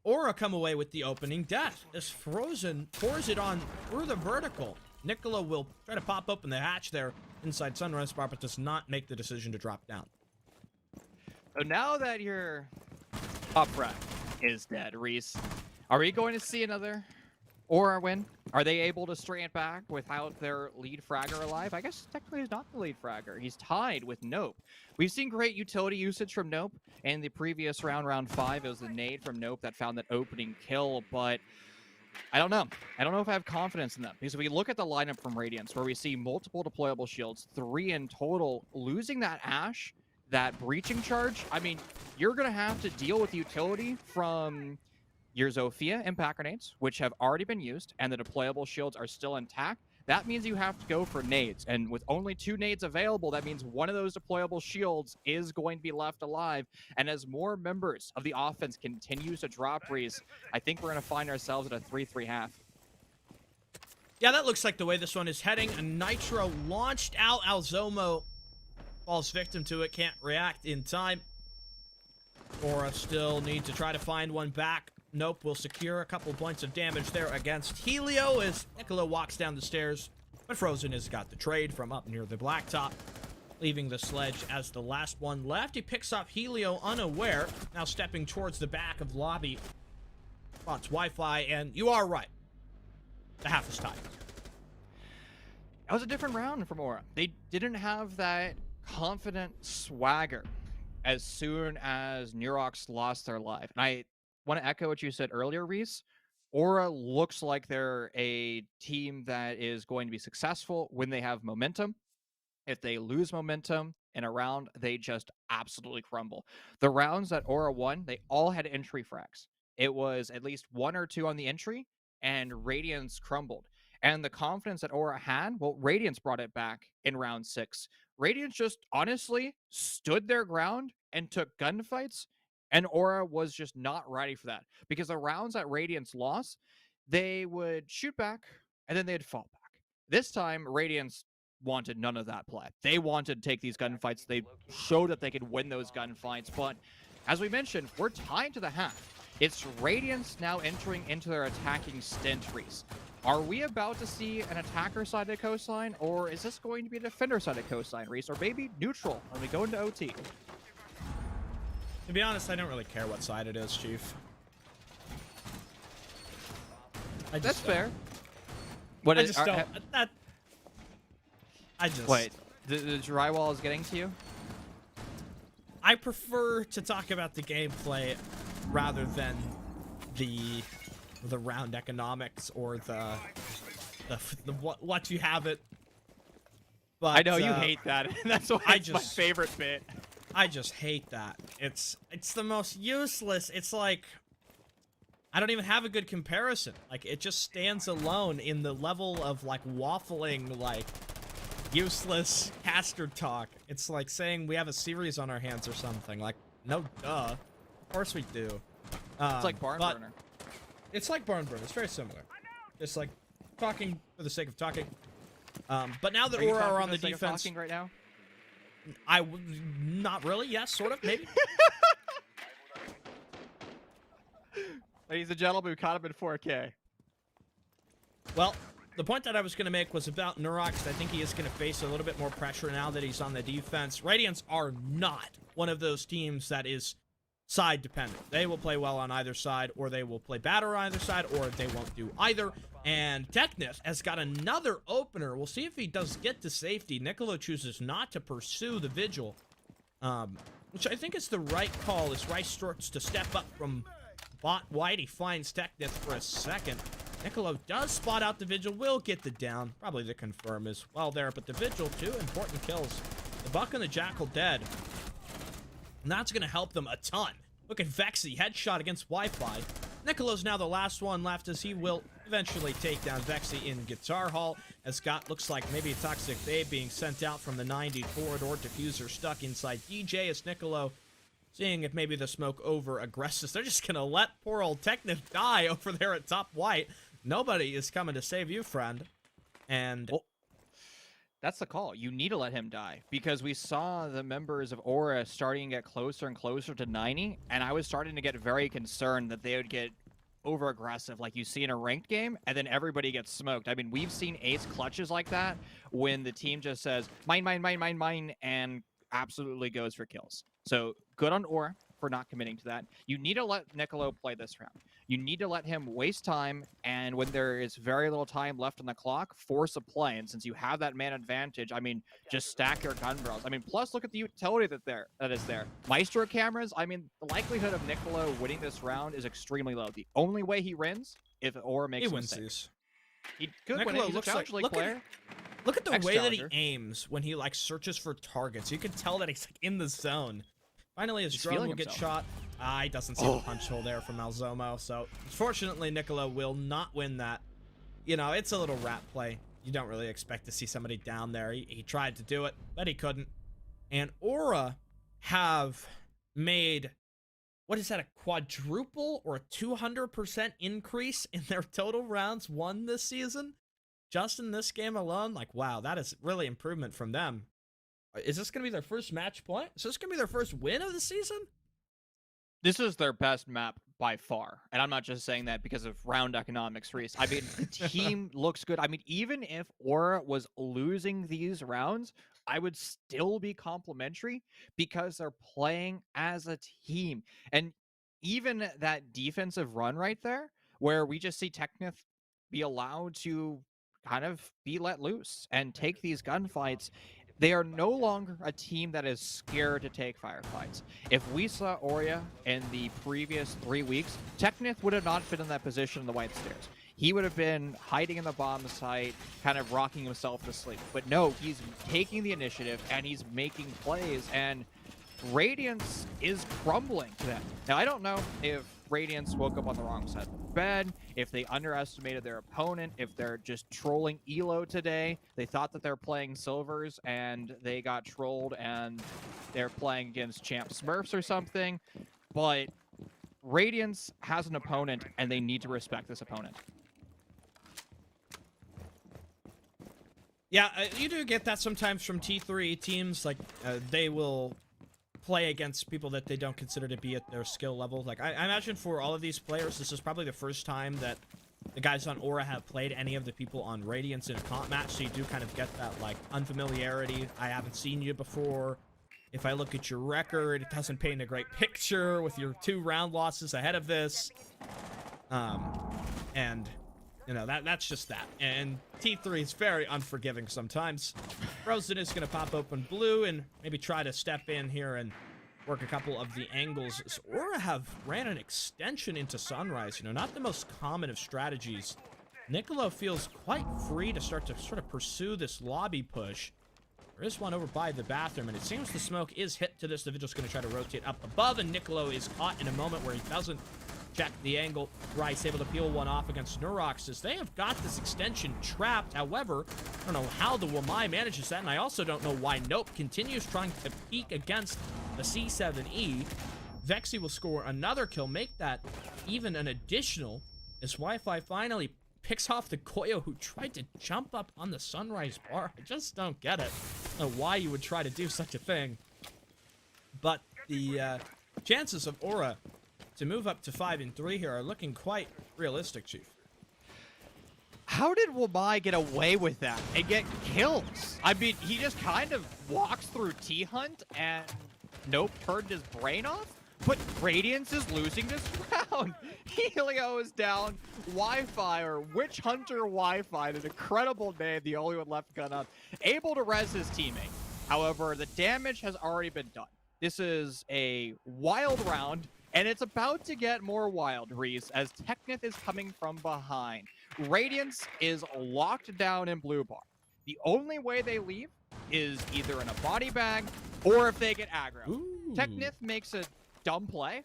Aura come away with the opening death as Frozen pours it on through the vertical. Nicola will try to pop open the hatch there inside Sunrise Bar, but does not make the decision to drop down. So now that your top frag is dead, Reese, are we going to see another Aura win? Are they able to string it back without their lead fragger alive? I guess technically he's not the lead fragger. He's tied with Nope. We've seen great utility usage from Nope. In the previous round, round 5, it was the nade from Nope that found that opening kill, but I don't know. I don't know if I have confidence in them. Because if we look at the lineup from Radiance, where we see multiple deployable shields, 3 in total, losing that Ashe, that breaching charge, I mean, you're going to have to deal with utility from your Zofia impact grenades, which have already been used, and the deployable shields are still intact. That means you have to go for nades, and with only 2 nades available, that means one of those deployable shields is going to be left alive. And as more members of the offense continues to drop, Reese, I think we're going to find ourselves at a 3-3 half. Yeah, that looks like the way this one is heading. A Nitro launched out. Alzomo falls victim to it, can't react in time. Aura still need to try to find one back. Nope will secure a couple points of damage there against Helio as Nicola walks down the stairs. But Frozen has got the trade from up near the blacktop, leaving the sledge as the last one left. He picks up Helio unaware, now stepping towards the back of lobby. Spots Wi-Fi, and you are right. The half is tied. That was a different round from Aura. They didn't have that confident swagger as soon as Nurox lost their life. And I want to echo what you said earlier, Reese. Aura looks like they're a team that is going to be successful when they have momentum. If they lose momentum in a round, they just absolutely crumble. The rounds that Aura won, they all had entry frags. It was at least 1 or 2 on the entry, and Radiance crumbled. And the confidence that Aura had, well, Radiance brought it back in round 6. Radiance just honestly stood their ground and took gunfights, and Aura was just not ready for that. Because the rounds that Radiance lost, they would shoot back, and then they'd fall back. This time, Radiance wanted none of that play. They wanted to take these gunfights. They showed that they could win those gunfights. But as we mentioned, we're tied to the half. It's Radiance now entering into their attacking stint, Reese. Are we about to see an attacker-sided coastline, or is this going to be a defender-sided coastline, Reese? Or maybe neutral when we go into OT? To be honest, I don't really care what side it is, Chief. That's fair. What I just don't. Wait, the drywall is getting to you? I prefer to talk about the gameplay rather than the round economics or the what you have it. But I know you hate that. That's why it's my favorite bit. I just hate that. It's the most useless. It's like I don't even have a good comparison. Like it just stands alone in the level of like waffling, like useless caster talk. It's like saying we have a series on our hands or something. Like no, duh. Of course we do. It's like Barn Burner. It's like Barn Burner. It's very similar. It's like talking for the sake of talking. But now that Aura are on the defense, talking right now. Not really. Yes, sort of, maybe. Ladies and gentlemen, we caught him in 4K. Well, the point that I was going to make was about Nurox. I think he is going to face a little bit more pressure now that he's on the defense. Radiance are not one of those teams that is side dependent. They will play well on either side, or they will play bad on either side, or they won't do either. And Technith has got another opener. We'll see if he does get to safety. Nicola chooses not to pursue the Vigil, which I think is the right call as Rice starts to step up from bot white. He finds Technith for a second. Nicola does spot out the Vigil, will get the down. Probably the confirm as well there, but the Vigil, 2 important kills. The Buck and the Jackal dead. And that's going to help them a ton. Look at Vexy, headshot against Wi-Fi. Nicolo's now the last one left, as he will eventually take down Vexy in Guitar Hall, as Scott looks like maybe a Toxic Babe being sent out from the 90 corridor. Diffuser stuck inside DJ, as Nicolo seeing if maybe the smoke over aggresses. They're just gonna let poor old Technith die over there at top white. Nobody is coming to save you, friend. And Well, that's the call. You need to let him die, because we saw the members of Aura starting to get closer and closer to 90, and I was starting to get very concerned that they would get over aggressive like you see in a ranked game, and then everybody gets smoked. I mean, we've seen ace clutches like that when the team just says mine, mine, mine, mine, mine, and absolutely goes for kills. So good on Aura for not committing to that. You need to let Nicolo play this round. You need to let him waste time, and when there is very little time left on the clock, force a play. And since you have that man advantage, I mean, just stack your gun barrels. I mean, plus look at the utility that is there. Maestro cameras, I mean, the likelihood of Nicolo winning this round is extremely low. The only way he wins if Aura makes a mistake. He could win it. He's a challenge league player. Look at the way that he Ex-challenger. aims when he like searches for targets. You can tell that he's like in the zone. Finally, his He's drone will feeling get himself. shot. He doesn't see the punch hole there from Malzomo. So, fortunately, Nicolo will not win that. You know, it's a little rat play. You don't really expect to see somebody down there. He tried to do it, but he couldn't. And Aura have made, what is that, a quadruple or a 200% increase in their total rounds won this season? Just in this game alone? Like, wow, that is really improvement from them. Is this going to be their first match point? Is this going to be their first win of the season? This is their best map by far. And I'm not just saying that because of round economics, Reese. I mean, the team looks good. I mean, even if Aura was losing these rounds, I would still be complimentary because they're playing as a team. And even that defensive run right there, where we just see Technith be allowed to kind of be let loose and take these gunfights, they are no longer a team that is scared to take firefights. If we saw Aura in the previous 3 weeks, Technith would have not been in that position in the white stairs. He would have been hiding in the bomb site, kind of rocking himself to sleep. But no, he's taking the initiative and he's making plays, and Radiance is crumbling to them. Now, I don't know if Radiance woke up on the wrong side of the bed, if they underestimated their opponent, if they're just trolling Elo today. They thought that they're playing Silvers and they got trolled and they're playing against Champ Smurfs or something. But Radiance has an opponent and they need to respect this opponent. Yeah, you do get that sometimes from T3 teams. Like, they will play against people that they don't consider to be at their skill level. Like, I imagine for all of these players, this is probably the first time that the guys on Aura have played any of the people on Radiance in a comp match, so you do kind of get that, like, unfamiliarity. I haven't seen you before. If I look at your record, it doesn't paint a great picture with your 2 round losses ahead of this. And, you know, that's just that. And T3 is very unforgiving sometimes. Frozen is going to pop open blue and maybe try to step in here and work a couple of the angles. So Aura have ran an extension into Sunrise, you know, not the most common of strategies. Nicolo feels quite free to start to sort of pursue this lobby push. There is one over by the bathroom, and it seems the smoke is hit to this. The Vigil's going to try to rotate up above, and Nicolo is caught in a moment where he doesn't check the angle. Rice able to peel one off against Nurox, as they have got this extension trapped. However, I don't know how the Wamai manages that, and I also don't know why Nope continues trying to peek against the C7E. Vexy will score another kill, make that even an additional, as Wi-Fi finally picks off the Goyo who tried to jump up on the Sunrise bar. I just don't get it. I don't know why you would try to do such a thing. But the chances of Aura to move up to 5 and 3 here are looking quite realistic, Chief. How did Wamai get away with that and get kills? I mean, he just kind of walks through T-Hunt and Nope turned his brain off? But Radiance is losing this round. Helio is down. Wi-Fi, or Witch Hunter Wi-Fi, an incredible name, the only one left gun up, able to res his teammate. However, the damage has already been done. This is a wild round, and it's about to get more wild, Reese, as Technith is coming from behind. Radiance is locked down in blue bar. The only way they leave is either in a body bag or if they get aggro. Ooh. Technith makes a dumb play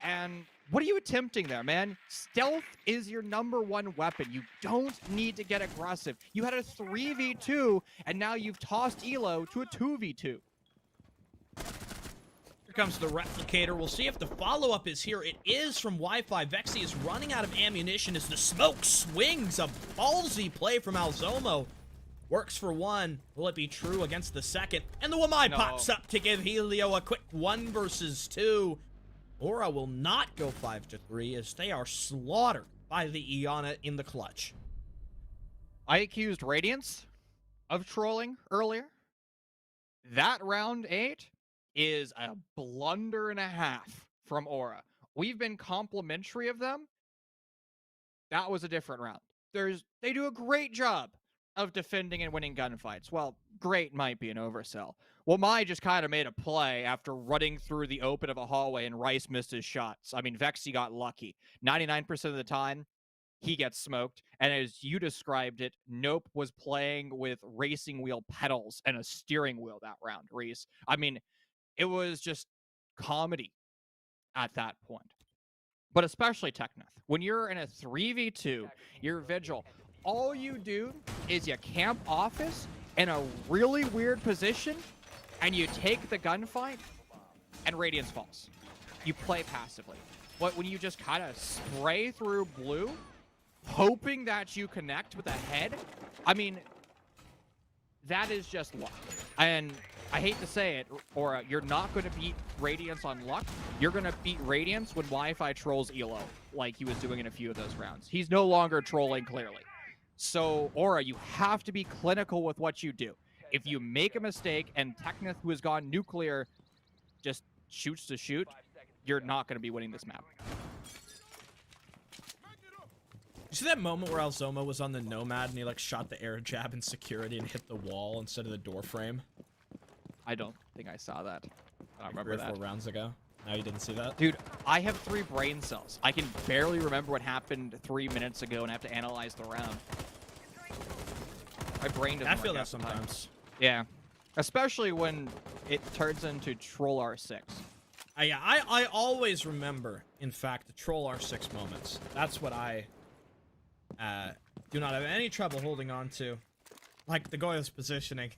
And what are you attempting there, man? Stealth is your #1 weapon. You don't need to get aggressive. You had a 3v2, and now you've tossed Elo to a 2v2. Here comes the replicator. We'll see if the follow-up is here. It is from Wi-Fi. Vexy is running out of ammunition as the smoke swings. A ballsy play from Alzomo. Works for one. Will it be true against the second? And the Wamai pops up to give Helio a quick 1 versus 2. Aura will not go 5-3 as they are slaughtered by the Iana in the clutch. I accused Radiance of trolling earlier. That round 8 is a blunder and a half from Aura. We've been complimentary of them. That was a different round. They do a great job of defending and winning gunfights. Well, great might be an oversell. Well, Mai just kind of made a play after running through the open of a hallway and Rice missed his shots. I mean, Vexy got lucky. 99% of the time, he gets smoked. And as you described it, Nope was playing with racing wheel pedals and a steering wheel that round, Reese. I mean, it was just comedy at that point. But especially Techneth. When you're in a 3v2, you're Vigil. All you do is you camp office in a really weird position, and you take the gunfight, and Radiance falls. You play passively. But when you just kind of spray through blue, hoping that you connect with a head, I mean, that is just luck. And I hate to say it, Aura, you're not going to beat Radiance on luck. You're going to beat Radiance when Wi-Fi trolls Elo, like he was doing in a few of those rounds. He's no longer trolling clearly. So, Aura, you have to be clinical with what you do. If you make a mistake and Techneth, who has gone nuclear, just shoots to shoot, you're not going to be winning this map. You see that moment where Alzomo was on the Nomad and he like shot the air jab in security and hit the wall instead of the door frame? I don't think I saw that. I don't Like remember 3 or 4 that. rounds ago. No, you didn't see that? Dude, I have 3 brain cells. I can barely remember what happened 3 minutes ago and have to analyze the round. My brain doesn't I feel work that out sometimes. sometimes. Yeah. Especially when it turns into Troll R6. I always remember, in fact, the Troll R6 moments. That's what I do not have any trouble holding on to. Like the Goya's positioning.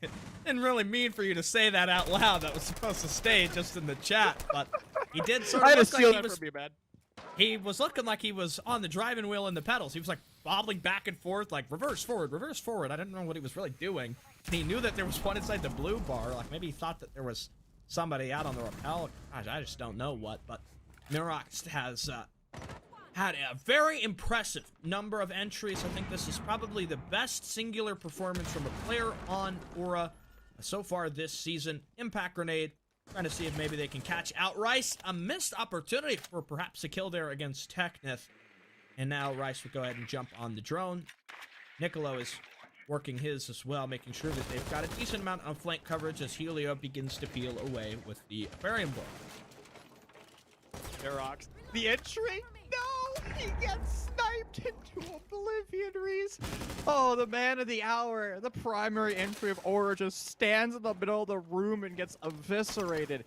Didn't really mean for you to say that out loud. That was supposed to stay just in the chat, but he did sort I of had to look steal like he that was. from you, man. He was looking like he was on the driving wheel and the pedals. He was like bobbling back and forth, like reverse forward, reverse forward. I didn't know what he was really doing. And he knew that there was one inside the blue bar. Like maybe he thought that there was somebody out on the rappel. Gosh, I just don't know what. But Mirox has had a very impressive number of entries. I think this is probably the best singular performance from a player on Aura so far this season. Impact Grenade. Trying to see if maybe they can catch out Rice. A missed opportunity for perhaps a kill there against Techneth. And now Rice will go ahead and jump on the drone. Nicolo is working his as well, making sure that they've got a decent amount of flank coverage as Helio begins to peel away with the Aquarium Blow. Mirox. The entry? No! He gets sniped into oblivion, Reese. Oh, the man of the hour. The primary entry of Aura just stands in the middle of the room and gets eviscerated.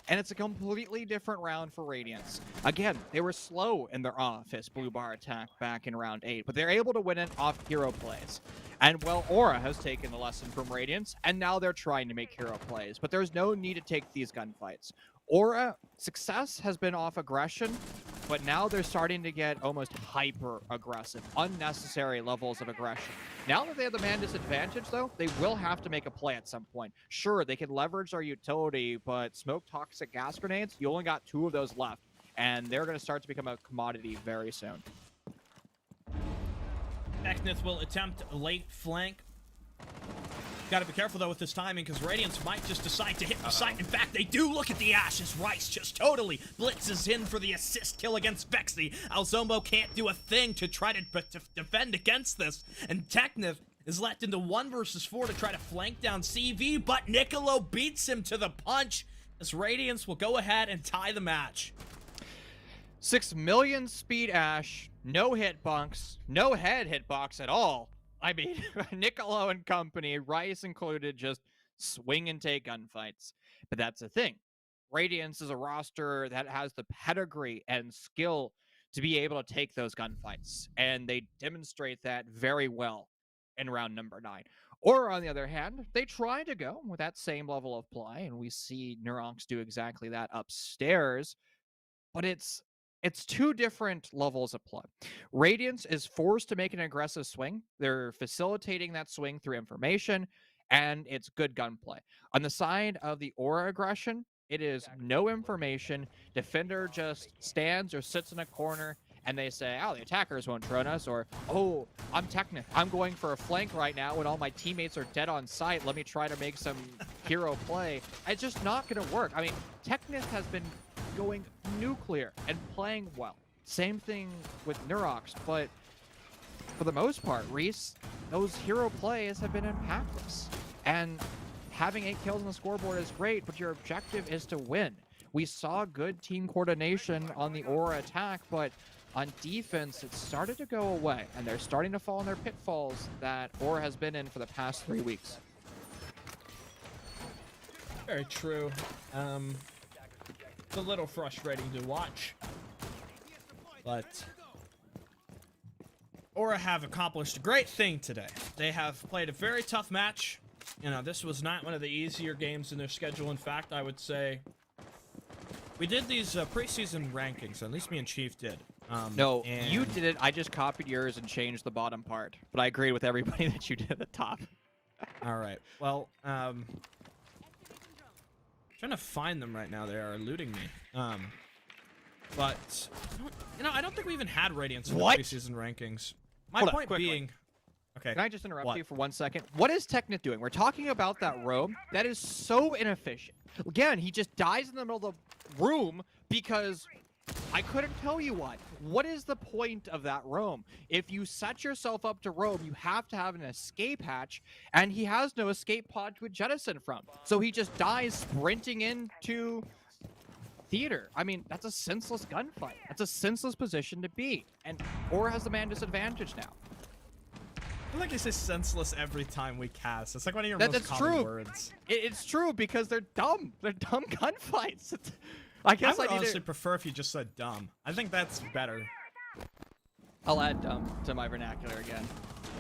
And it's a completely different round for Radiance. Again, they were slow in their office blue bar attack back in round 8, but they're able to win it off hero plays. And well, Aura has taken the lesson from Radiance, and now they're trying to make hero plays, but there's no need to take these gunfights. Aura, success has been off aggression, but now they're starting to get almost hyper-aggressive, unnecessary levels of aggression. Now that they have the man disadvantage, though, they will have to make a play at some point. Sure, they can leverage their utility, but smoke toxic gas grenades, you only got 2 of those left, and they're going to start to become a commodity very soon. Techneth will attempt a late flank. Gotta be careful though with this timing because Radiance might just decide to hit the site. In fact, they do. Look at the ashes. Rice just totally blitzes in for the assist kill against Vexy. Alzomo can't do a thing to try to defend against this. And Techneth is left into 1 versus 4 to try to flank down CV, but Nicolo beats him to the punch as Radiance will go ahead and tie the match. 6 million speed ash, no hitbox, no head hitbox at all. I mean, Nicolo and company, Rice included, just swing and take gunfights. But that's the thing. Radiance is a roster that has the pedigree and skill to be able to take those gunfights, and they demonstrate that very well in round number 9. Or on the other hand, they try to go with that same level of play, and we see Neurox do exactly that upstairs, but it's two different levels of play. Radiance is forced to make an aggressive swing. They're facilitating that swing through information, and it's good gunplay. On the side of the aura aggression, it is no information. Defender just stands or sits in a corner, and they say, oh, the attackers won't drone us, or, oh, I'm Technic. I'm going for a flank right now when all my teammates are dead on sight. Let me try to make some hero play. It's just not going to work. I mean, Technic has been going nuclear and playing well. Same thing with Neurox, but for the most part, Reese, those hero plays have been impactless. And having 8 kills on the scoreboard is great, but your objective is to win. We saw good team coordination on the aura attack, but on defense, it started to go away, and they're starting to fall in their pitfalls that aura has been in for the past 3 weeks. Very true. It's a little frustrating to watch, but Aura have accomplished a great thing today. They have played a very tough match. You know, this was not one of the easier games in their schedule. In fact, I would say we did these preseason rankings. At least me and Chief did. No, you did it. I just copied yours and changed the bottom part. But I agree with everybody that you did at the top. All right. Well, trying to find them right now. They are eluding me. But I don't think we even had Radiance in the preseason rankings. My point being, okay. Can I just interrupt you for 1 second? What is Technic doing? We're talking about that roam. That is so inefficient. Again, he just dies in the middle of the room because I couldn't tell you what. What is the point of that roam? If you set yourself up to roam, you have to have an escape hatch, and he has no escape pod to jettison from. So he just dies sprinting into theater. I mean, that's a senseless gunfight. That's a senseless position to be. And Aura has the man disadvantage now. I feel like it's just senseless every time we cast. It's like one of your most common words. It's true because they're dumb. They're dumb gunfights. I guess I would honestly prefer if you just said dumb. I think that's better. I'll add dumb to my vernacular again.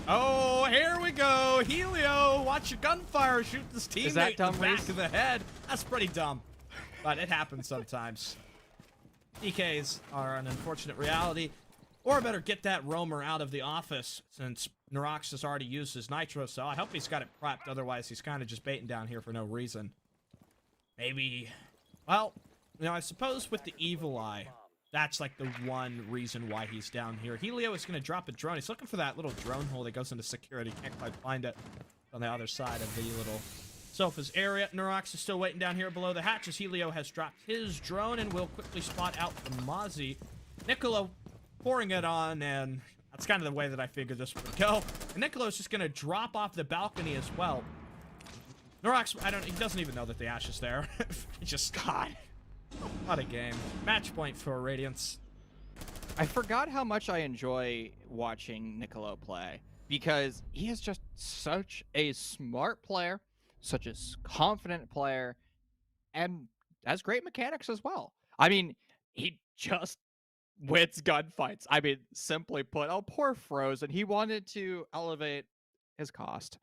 Oh, here we go. Helio, watch your gunfire shoot this teammate in the back of the head. That's pretty dumb. But it happens sometimes. DKs are an unfortunate reality. Or better get that roamer out of the office since Neurox has already used his nitro cell. I hope he's got it prepped. Otherwise, he's kind of just baiting down here for no reason. Maybe. Well, you know, I suppose with the Evil Eye, that's like the one reason why he's down here. Helio is going to drop a drone. He's looking for that little drone hole that goes into security. Can't quite find it on the other side of the little Sofa's area. Neurox is still waiting down here below the hatches. Helio has dropped his drone and will quickly spot out the Mozzie. Niccolo pouring it on, and that's kind of the way that I figured this would go. And Niccolo's just going to drop off the balcony as well. Neurox, he doesn't even know that the Ash is there. He just, God. What a game. Match point for Radiance. I forgot how much I enjoy watching Niccolo play because he is just such a smart player, such a confident player, and has great mechanics as well. I mean, he just wins gunfights. I mean, simply put, oh, poor Frozen. He wanted to elevate his cost,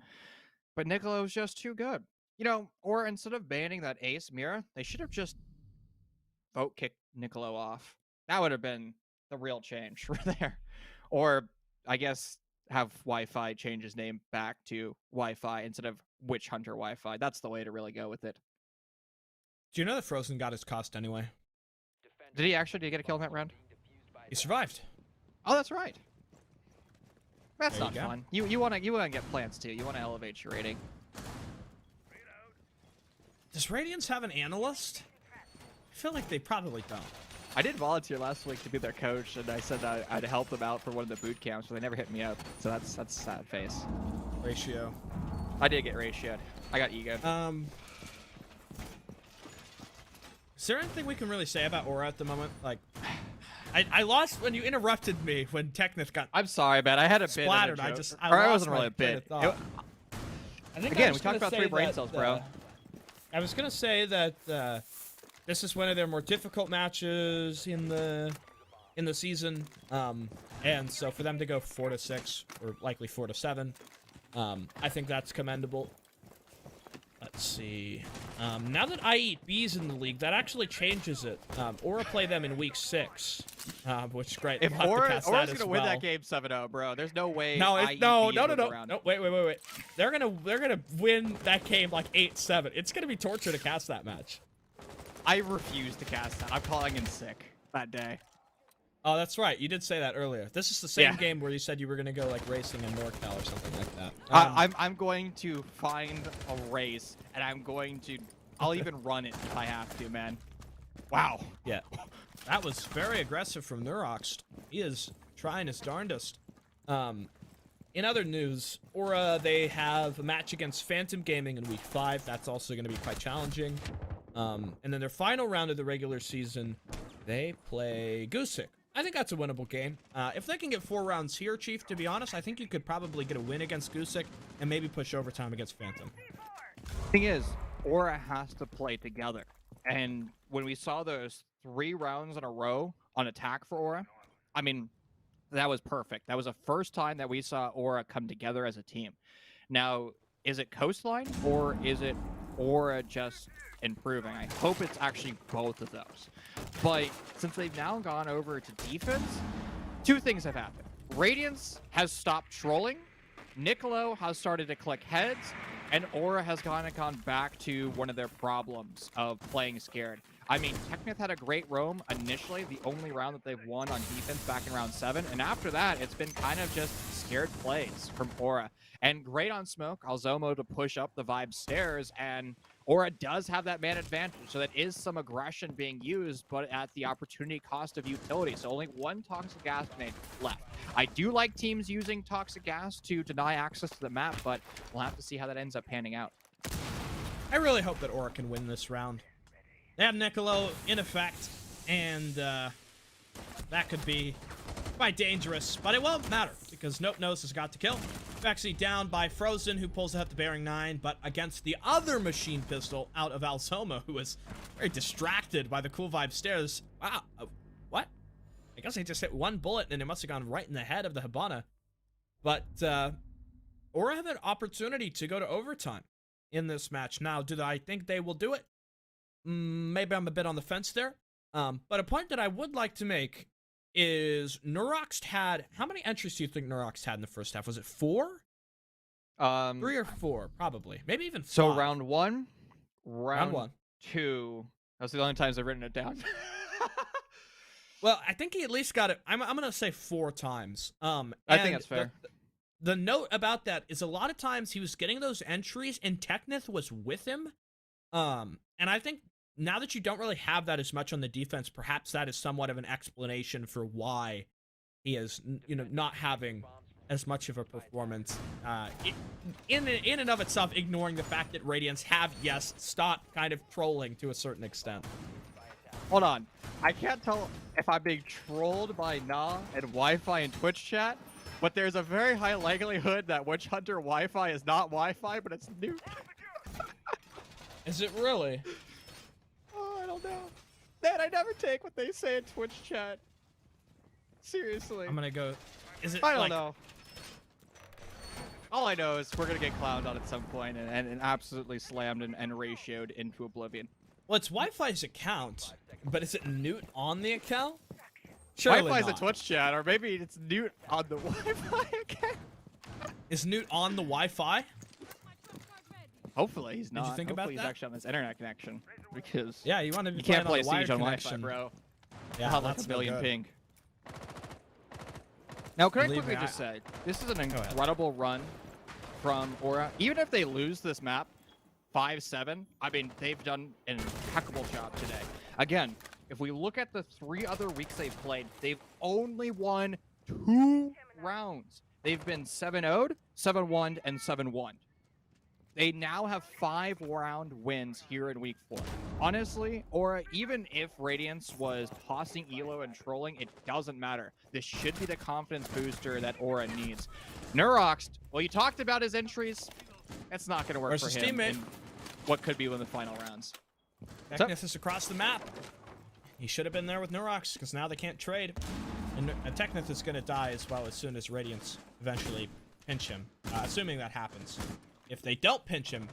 but Niccolo's just too good. You know, or instead of banning that ace Mira, they should have just vote kick Niccolo off. That would have been the real change for there. Or, I guess, have Wi-Fi change his name back to Wi-Fi instead of Witch Hunter Wi-Fi. That's the way to really go with it. Do you know that Frozen got his cost anyway? Did he actually get a kill in that round? He survived. Oh, that's right. That's not fun. You want to get plants too. You want to elevate your rating. Does Radiance have an analyst? I feel like they probably don't. I did volunteer last week to be their coach, and I said I'd help them out for one of the boot camps, but they never hit me up. So that's a sad face. Ratio. I did get ratioed. I got egoed. Is there anything we can really say about Aura at the moment? Like, I lost when you interrupted me when Technic got. I'm sorry, man. I had a splattered. bit. I wasn't really a bit. I think again, we talked about 3 brain cells, bro. I was gonna say that this is one of their more difficult matches in the season. And so for them to go 4-6 or likely 4-7, I think that's commendable. Let's see. Now that I eat bees in the league, that actually changes it. Aura play them in week 6, which is great. If We'll have to Aura's cast that gonna as win well. that game 7-0, bro. There's no way. No, no. no. Wait. They're gonna win that game like 8-7. It's gonna be torture to cast that match. I refuse to cast that. I'm calling in sick that day. Oh, that's right. You did say that earlier. This is the same game where you said you were gonna go like racing in NorCal or something like that. I'm going to find a race, and I'll even run it if I have to, man. Wow. Yeah. That was very aggressive from Nurox. He is trying his darndest. In other news, Aura, they have a match against Phantom Gaming in week 5. That's also going to be quite challenging. And then their final round of the regular season, they play Goosick. I think that's a winnable game. If they can get 4 rounds here, Chief, to be honest, I think you could probably get a win against Goosick and maybe push overtime against Phantom. Thing is, Aura has to play together. And when we saw those 3 rounds in a row on attack for Aura, I mean, that was perfect. That was the first time that we saw Aura come together as a team. Now, is it Coastline or is it Aura just improving? I hope it's actually both of those. But since they've now gone over to defense, 2 things have happened. Radiance has stopped trolling, Niccolo has started to click heads, and Aura has gone back to one of their problems of playing scared. I mean, Technith had a great roam initially, the only round that they've won on defense back in round 7, and after that, it's been kind of just scared plays from Aura. And great on smoke, Alzomo to push up the Vibe stairs, and Aura does have that man advantage, so that is some aggression being used, but at the opportunity cost of utility. So only 1 Toxic Gas grenade left. I do like teams using Toxic Gas to deny access to the map, but we'll have to see how that ends up panning out. I really hope that Aura can win this round. They have Niccolo in effect, and that could be quite dangerous, but it won't matter because Nope Nose has got to kill. Actually down by Frozen, who pulls out the bearing 9, but against the other machine pistol out of Alzoma, who was very distracted by the cool vibe stairs. Wow, what? I guess he just hit 1 bullet and it must have gone right in the head of the Hibana. But Aura have an opportunity to go to overtime in this match. Now, do I think they will do it? Maybe I'm a bit on the fence there. But a point that I would like to make is Nurox had... How many entries do you think Nurox had in the first half? Was it 4? 3 or 4, probably. Maybe even 5. So round 1, Round 1. 2. That's the only times I've written it down. Well, I think he at least got it. I'm going to say 4 times. I think that's fair. The note about that is a lot of times he was getting those entries and Technith was with him. And I think now that you don't really have that as much on the defense, perhaps that is somewhat of an explanation for why he is, not having as much of a performance. In and of itself, ignoring the fact that Radiance have, yes, stopped kind of trolling to a certain extent. Hold on. I can't tell if I'm being trolled by Na and Wi-Fi and Twitch chat, but there's a very high likelihood that Witch Hunter Wi-Fi is not Wi-Fi, but it's new. Is it really? Oh, I don't know. Man, I never take what they say in Twitch chat. Seriously. I'm gonna go. Is it? I don't know. All I know is we're gonna get clowned on at some point and absolutely slammed and ratioed into oblivion. Well, it's Wi-Fi's account, but is it Newt on the account? Surely Wi-Fi's not. a Twitch chat, or maybe it's Newt on the Wi-Fi account. Is Newt on the Wi-Fi? Hopefully he's not. Did you think Hopefully about he's that? actually on this internet connection, because Yeah, you want to be you can't play playing Siege on on the wired Wi-Fi, connection. bro. Yeah, I'll have like that's a no billion good. ping. Now, can I Believe quickly me, just say, this is an ahead. incredible run from Aura. Even if they lose this map 5-7, I mean, they've done an impeccable job today. Again, if we look at the 3 other weeks they've played, they've only won 2 rounds. They've been 7-0'd, 7-1, and 7-1. They now have 5-round wins here in week 4. Honestly, Aura, even if Radiance was tossing Elo and trolling, it doesn't matter. This should be the confidence booster that Aura needs. Nurox, well, you talked about his entries. It's not going to work Versus for him teammate. in what could be one of the final rounds. Technith is across the map. He should have been there with Nurox, because now they can't trade. And Technith is going to die as well as soon as Radiance eventually pinch him, assuming that happens. If they don't pinch him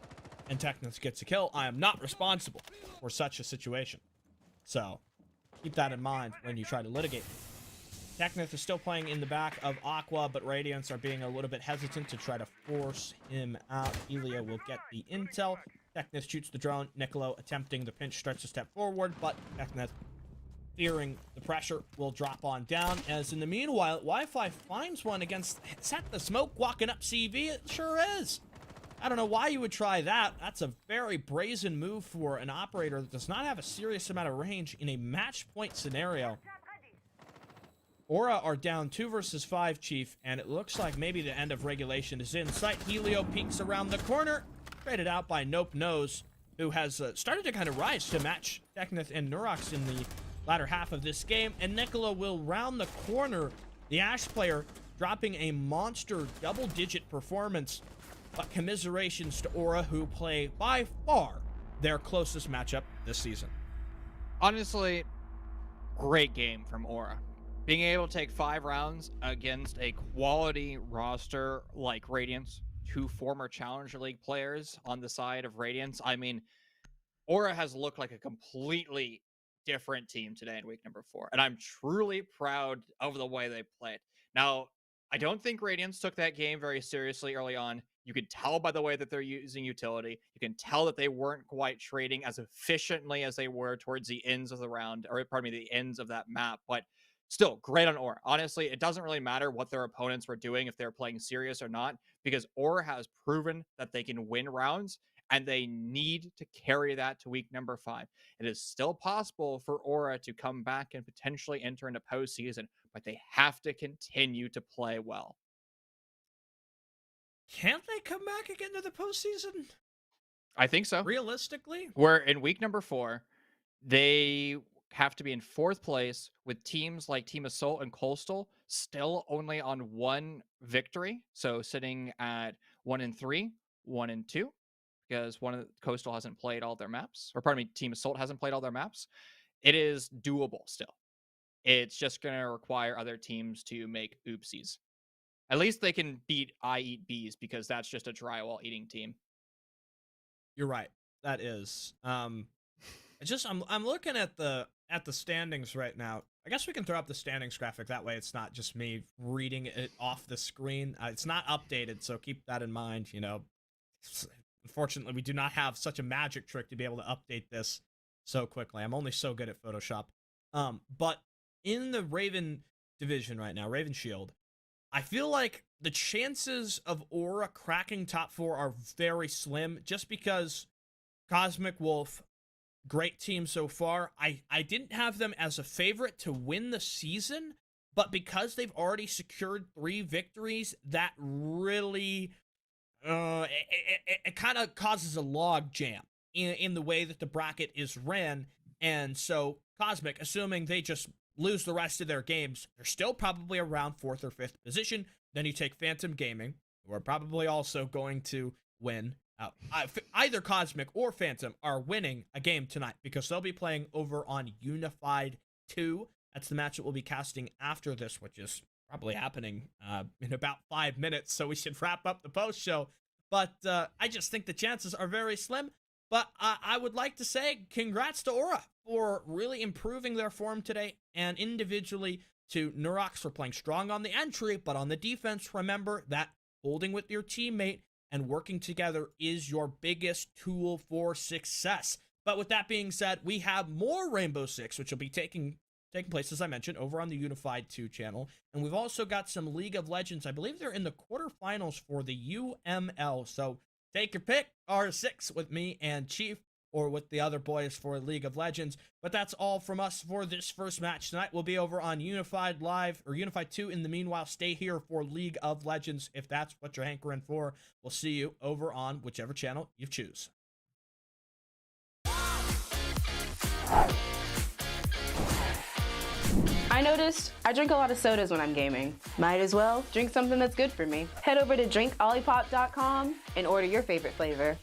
and Technith gets a kill, I am not responsible for such a situation. So, keep that in mind when you try to litigate. Technith is still playing in the back of Aqua, but Radiance are being a little bit hesitant to try to force him out. Elia will get the intel. Technith shoots the drone. Nicolo attempting the pinch starts to step forward, but Technith, fearing the pressure, will drop on down. As in the meanwhile, Wi-Fi finds one against... Is that the smoke walking up CV? It sure is. I don't know why you would try that. That's a very brazen move for an operator that does not have a serious amount of range in a match point scenario. Aura are down 2 versus 5, Chief, and it looks like maybe the end of regulation is in sight. Helio peeks around the corner, traded out by Nope Nose, who has started to kind of rise to match Technith and Nurox in the latter half of this game, and Nicolo will round the corner. The Ashe player dropping a monster double-digit performance, but commiserations to Aura, who play by far their closest matchup this season. Honestly, great game from Aura. Being able to take 5 rounds against a quality roster like Radiance, 2 former Challenger League players on the side of Radiance. I mean, Aura has looked like a completely different team today in week number 4, and I'm truly proud of the way they played. Now, I don't think Radiance took that game very seriously early on. You could tell by the way that they're using utility. You can tell that they weren't quite trading as efficiently as they were towards the ends of the round, or pardon me, the ends of that map, but still, great on Aura. Honestly, it doesn't really matter what their opponents were doing, if they're playing serious or not, because Aura has proven that they can win rounds, and they need to carry that to week number 5. It is still possible for Aura to come back and potentially enter into postseason, but they have to continue to play well. Can't they come back again to the postseason? I think so. Realistically? Where in week number 4, they have to be in 4th place with teams like Team Assault and Coastal still only on 1 victory. So sitting at 1-3, 1-2, because one of the Coastal hasn't played all their maps, or pardon me, Team Assault hasn't played all their maps. It is doable still. It's just going to require other teams to make oopsies. At least they can beat I Eat Bees, because that's just a drywall eating team. You're right. That is. I'm looking at the standings right now. I guess we can throw up the standings graphic. That way it's not just me reading it off the screen. It's not updated, so keep that in mind. You know, unfortunately, we do not have such a magic trick to be able to update this so quickly. I'm only so good at Photoshop. But in the Raven division right now, Raven Shield, I feel like the chances of Aura cracking top 4 are very slim, just because Cosmic Wolf, great team so far. I didn't have them as a favorite to win the season, but because they've already secured 3 victories, that really it kind of causes a log jam in the way that the bracket is ran. And so Cosmic, assuming they just lose the rest of their games, they're still probably around 4th or 5th position. Then you take Phantom Gaming, who are probably also going to win. Either Cosmic or Phantom are winning a game tonight, because they'll be playing over on Unified 2. That's the match that we'll be casting after this, which is probably happening in about 5 minutes, so we should wrap up the post show. But I just think the chances are very slim. But I would like to say congrats to Aura for really improving their form today, and individually to Nurox for playing strong on the entry, but on the defense, remember that holding with your teammate and working together is your biggest tool for success. But with that being said, we have more Rainbow Six, which will be taking place, as I mentioned, over on the Unified 2 channel. And we've also got some League of Legends. I believe they're in the quarterfinals for the UML. So take your pick, R6 with me and Chief, or with the other boys for League of Legends. But that's all from us for this first match tonight. We'll be over on Unified Live, or Unified 2. In the meanwhile, stay here for League of Legends if that's what you're hankering for. We'll see you over on whichever channel you choose. I noticed I drink a lot of sodas when I'm gaming. Might as well drink something that's good for me. Head over to drinkolipop.com and order your favorite flavor.